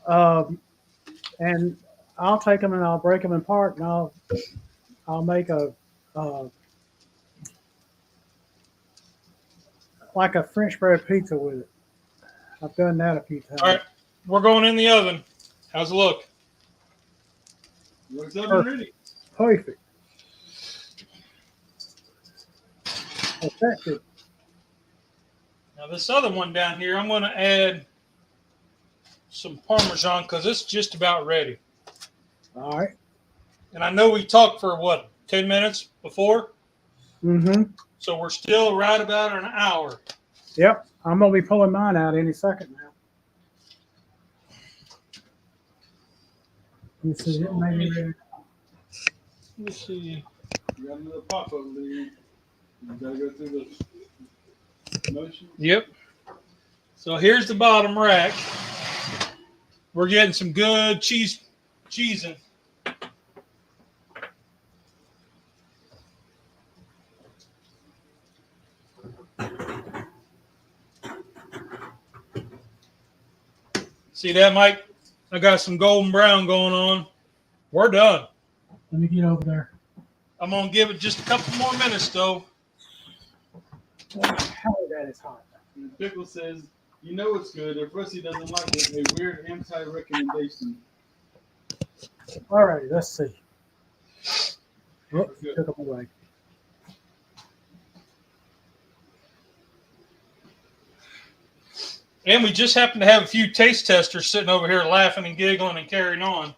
And I'll take them and I'll break them apart, and I'll make a like a French bread pizza with it. I've done that a few times. All right, we're going in the oven. How's it look? Looks up and ready. Perfect. Effective. Now this other one down here, I'm going to add some Parmesan because it's just about ready. All right. And I know we talked for, 10 minutes before? Mm-hmm. So we're still right about an hour. Yep. I'm going to be pulling mine out any second now. You see it? Maybe ready. Let me see. You got another pop over there. You gotta go through the motion. Yep. So here's the bottom rack. We're getting some good cheesing. See that, Mike? I got some golden brown going on. We're done. Let me get over there. I'm going to give it just a couple more minutes, though. How that is hot. And Pickle says, you know it's good. If Rusty doesn't like it, a weird anti-recommendation. All right, let's see. Oops, took them away. And we just happen to have a few taste testers sitting over here laughing and giggling and carrying on.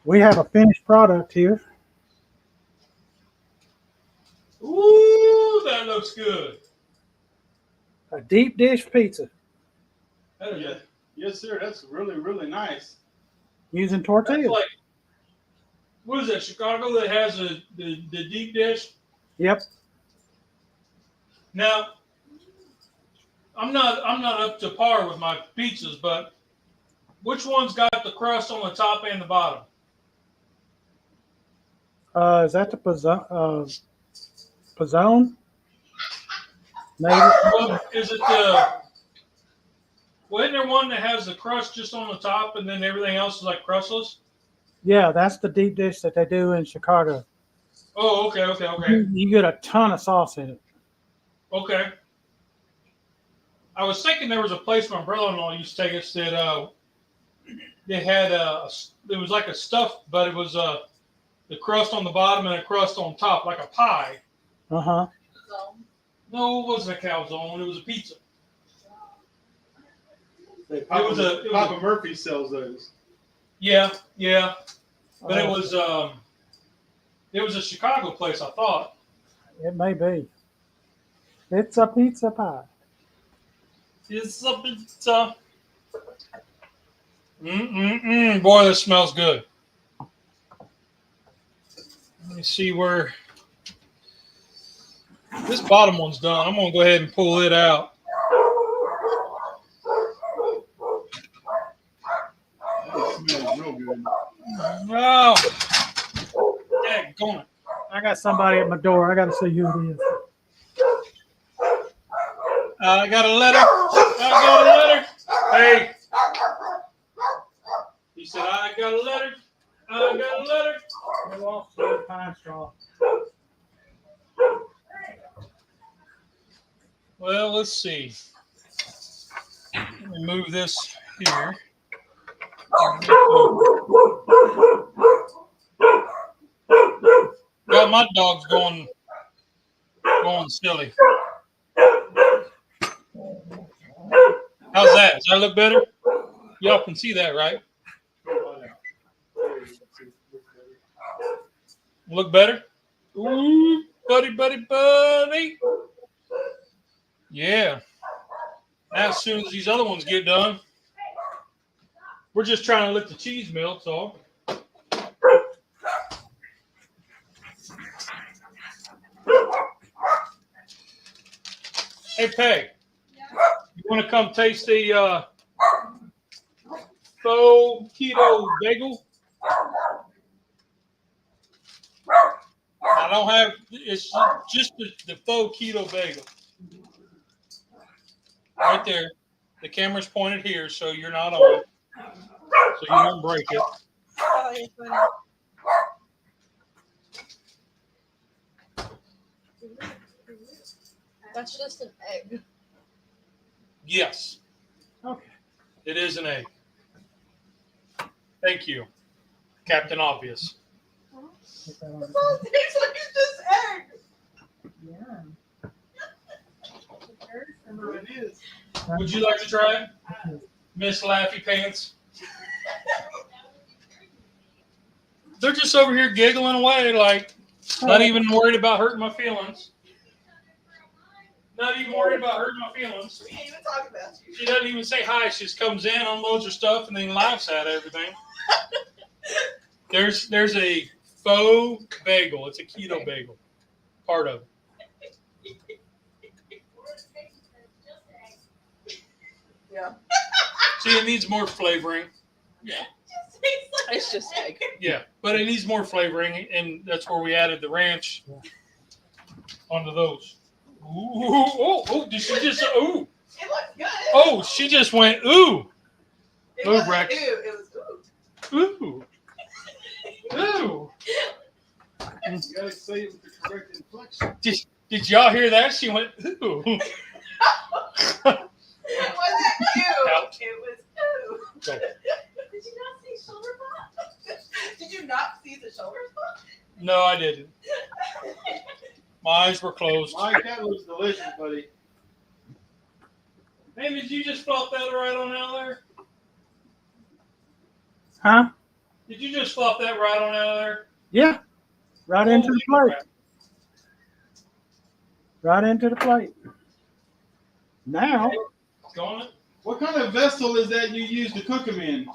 We have a finished product here. Ooh, that looks good. A deep dish pizza Yeah. Yes, sir. That's really, really nice. using That's tortillas. like, what is that, Chicago that has the deep dish? Yep. Now, I'm not up to par with my pizzas, but which one's got the crust on the top and the bottom? Is that the Pizzone? Maybe. Well, is it the? Well, isn't there one that has the crust just on the top, and then everything else is like crustless? Yeah, that's the deep dish that they do in Chicago. Oh, okay, okay, okay, You get a ton of sauce in it. okay. I was thinking there was a place my brother-in-law used to take us that they had it was like a stuffed, but it was the crust on the bottom and a crust on top, like a pie. Uh-huh. No, it wasn't a calzone. It was a pizza. Papa, It was a Papa Murphy sells those. yeah, yeah. But Oh, it was a Chicago place, I thought. it may be. It's a pizza pie. It's a pizza. Boy, this smells good. Let me see where this bottom one's done. I'm gonna go ahead and pull it out. It smells real good. Wow. Daggone it. I got somebody at my door. I got to see who it is. I got a letter. I got a letter. Hey. He said, I got a letter. I got a letter. I lost the pine straw. Well, let's see. Let me move this here. Got my dogs going silly. How's that? Does that look better? Y'all can see that, right? Look better? Ooh, buddy. Yeah. Now, as soon as these other ones get done, we're just trying to lick the cheese melt, so. Hey, Peg, you want to come taste the faux keto bagel? I don't have, it's just the faux keto bagel. Right there. The camera's pointed here, so you're not on it. So you don't break it. Oh, you're funny. That's just an egg. Yes, Okay. it is an egg. Thank you, Captain Obvious. Put that on It the all tastes like it's just egg. Yeah. It is. top. Would you like to try it, Miss Laffy Pants? They're just over here giggling away, like not even worried about hurting my feelings. Not even worried about hurting my feelings. We ain't even talking about you. She doesn't even say hi. She just comes in, unloads her stuff, and then laughs at everything. There's a faux bagel. It's a keto bagel. Part of it. Yeah. See, it needs more flavoring. It's just egg. Yeah, but it needs more flavoring, and that's where we added the ranch onto those. Ooh, did she just, ooh. It looks good. Oh, she just went, ooh. It Move, wasn't Rex. Ew, it was ooh. Ooh. Ooh. You gotta say it with the correct inflection. Did y'all hear that? She went, ooh. It wasn't ew. Out. It was ooh. Go. Did you not see shoulder spot? Did you not see the shoulder spot? No, I didn't. My eyes were closed. Mike, that looks delicious, buddy. Hey, did you just flop that right on out there? Huh? Did you just flop that right on out of there? Yeah. Right into the Holy plate. crap. Right into the plate. Now, Going it? What kind of vessel is that you use to cook them in?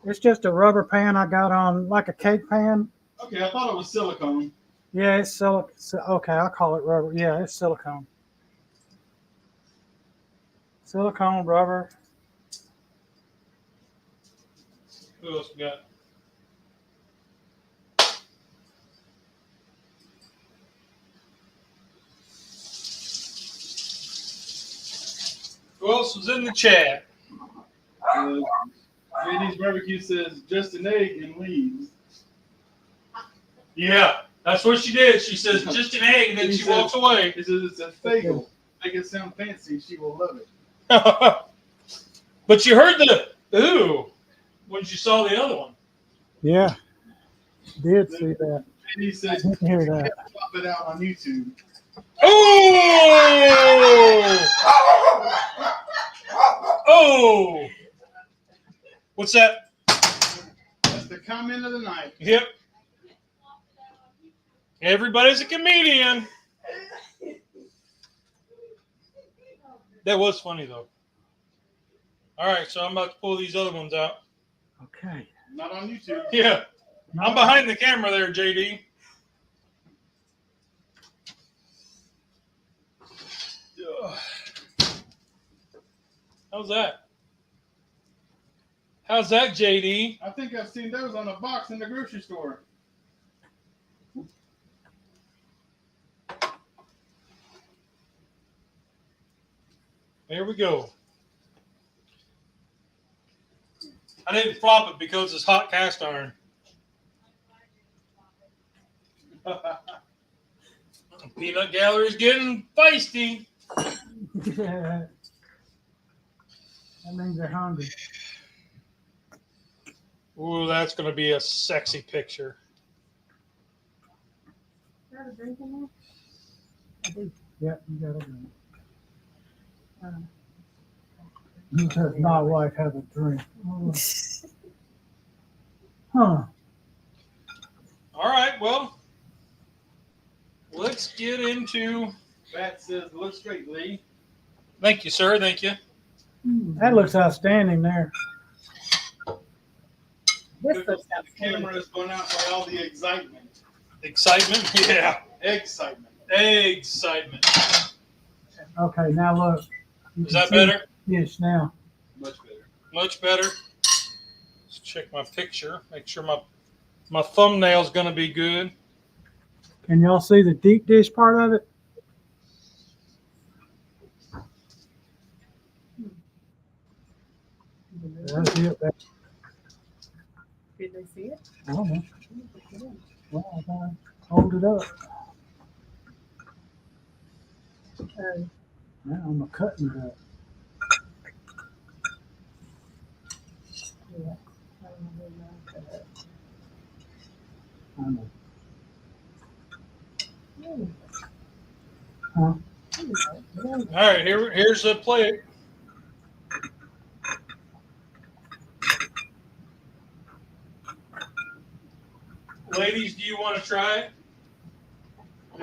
it's just a rubber pan I got on, like a cake pan. Okay, I thought it was silicone. Yeah, it's silicone. Okay, I'll call it rubber. Yeah, it's silicone. Silicone, rubber. Who else we got? Who else was in the chat? JD's Barbecue says just an egg and leaves. Yeah, that's what she did. She says just an egg, and then she walks away. He says it's a fagel. Make it sound fancy. She will love it. But you heard the ooh when you saw the other one. Yeah, did see that. And he I said, did hear that. pop it out on YouTube. Oh! Oh! What's that? That's the comment of the night. Yep. Everybody's a comedian. That was funny though. All right, so I'm about to pull these other ones out. Okay. Not on YouTube. Yeah, I'm behind the camera there, JD. How's that? How's that, JD? I think I've seen those on a box in the grocery store. There we go. I didn't flop it because it's hot cast iron. Peanut gallery's getting feisty. That means they're hungry. Ooh, that's going to be a sexy picture. Yep, you got it. He says, my wife have a drink. Huh. All right, well, let's get into... Bat says, look straight, Lee. Thank you, sir. Thank you. That looks outstanding there. This The looks camera is going out by all the excitement. Excitement? Yeah. Excitement. Excitement. Okay, now look. You Is can that see better? Yes, now. Much better. Much better. Let's check my picture. Make sure my thumbnail's going to be good. Can y'all see the deep dish part of it? That's it. Did they see it? I don't know. Well, I gotta hold it up. Now I'm cutting it up. I know. Huh? All right, here's the plate. Ladies, do you want to try it?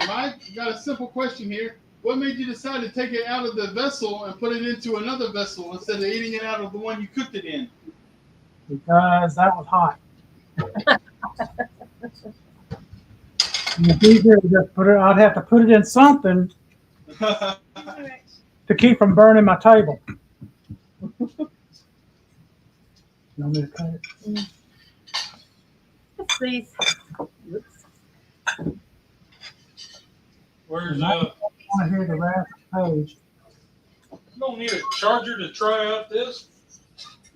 Mike, got a simple question here. What made you decide to take it out of the vessel and put it into another vessel instead of eating it out of the one you cooked it in? Because that was hot. It's easier to just put it. I'd have to put it in something to keep from burning my table. You want me to cut it? Please. Where's I want to hear the last page. You don't need a charger to try out this.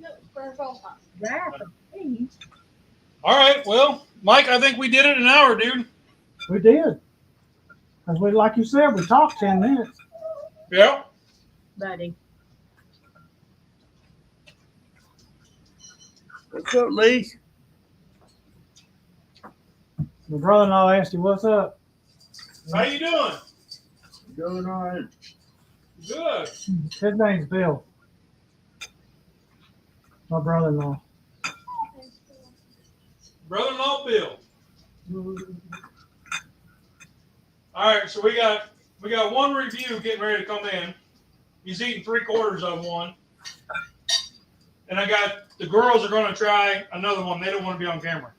No, for her phone. Wrap a page. All right, well, Mike, I think we did it in an hour, dude. We did. Because we, like you said, we talked 10 minutes. Yeah. Buddy. What's up, Lee? My brother-in-law asked you, what's up? How you doing? Doing all right. Good. His name's Bill. My brother-in-law. Brother-in-law Bill. All right, so we got one review getting ready to come in. He's eating 3/4 of one. And I got the girls are going to try another one. They don't want to be on camera.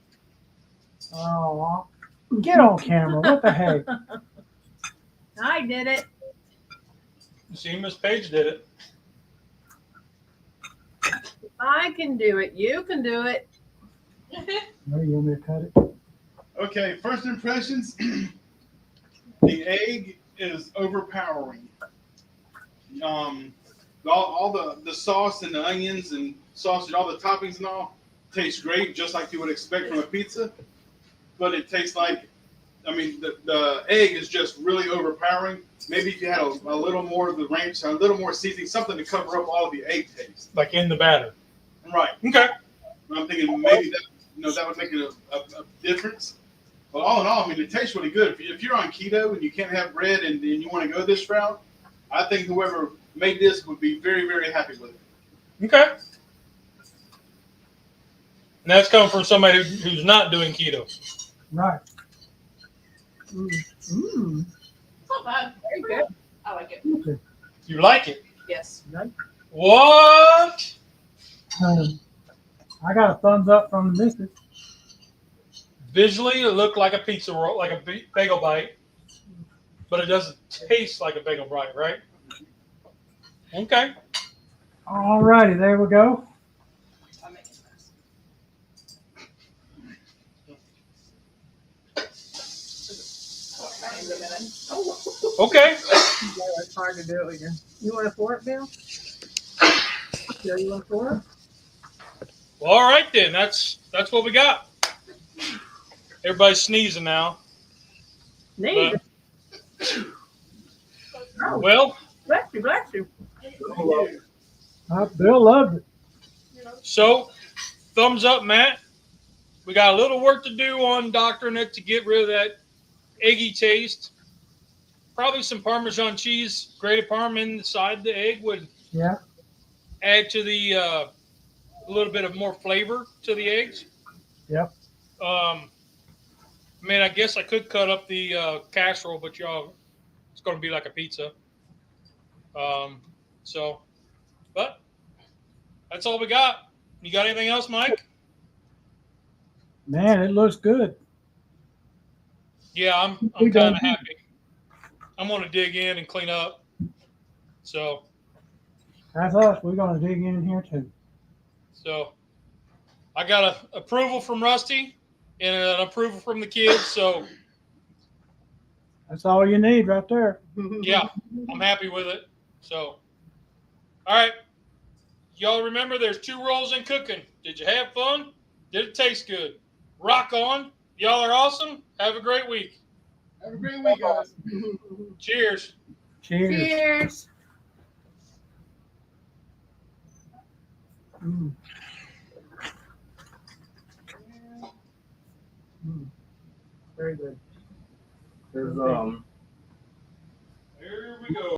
Oh, get on camera. What the heck? I did it. You see, Miss Page did it. I can do it. You can do it. No, you want me to cut it? Okay, first impressions. The egg is overpowering. all the sauce and the onions and sausage, all the toppings and all taste great, just like you would expect from a pizza. But it tastes like, I mean, the egg is just really overpowering. Maybe if you had a little more of the ranch, a little more seasoning, something to cover up all of the egg taste. Like in the batter. Right. Okay. I'm thinking maybe that that would make it a difference. But all in all, I mean, it tastes really good. If you're on keto and you can't have bread and you want to go this route, I think whoever made this would be very, very happy with it. Okay. And that's coming from somebody who's not doing keto. Right. It's not bad. Very good. I like it. Okay. You like it? Yes. What? I got a thumbs up from the missus. Visually, it looked like a pizza roll, like a bagel bite, but it doesn't taste like a bagel bite, right? Okay. All righty, there we go. I'm making a mess. Okay. It's hard to do it again. You want a fork, Bill? Bill, you want a fork? Well, all right then. That's what we got. Everybody's sneezing now. Need it. Oh, Well, bless you, bless you. Bill loved it. so thumbs up, Matt. We got a little work to do on doctoring it to get rid of that eggy taste. Probably some Parmesan cheese, grated Parm inside the egg would add to the a little bit of more flavor to the eggs. Yep. I mean, I guess I could cut up the casserole, but y'all, it's going to be like a pizza. But that's all we got. You got anything else, Mike? Man, it looks good. Yeah, I'm kind of happy. I'm going to dig in and clean up. So That's us. We're going to dig in here too. So I got an approval from Rusty and an approval from the kids. So That's all you need right there. yeah, I'm happy with it. So, all right. Y'all remember there's 2 roles in cooking. Did you have fun? Did it taste good? Rock on. Y'all are awesome. Have a great week. Have a great week, guys. Cheers. Cheers. Cheers. Mm. Very good. There's Here we go.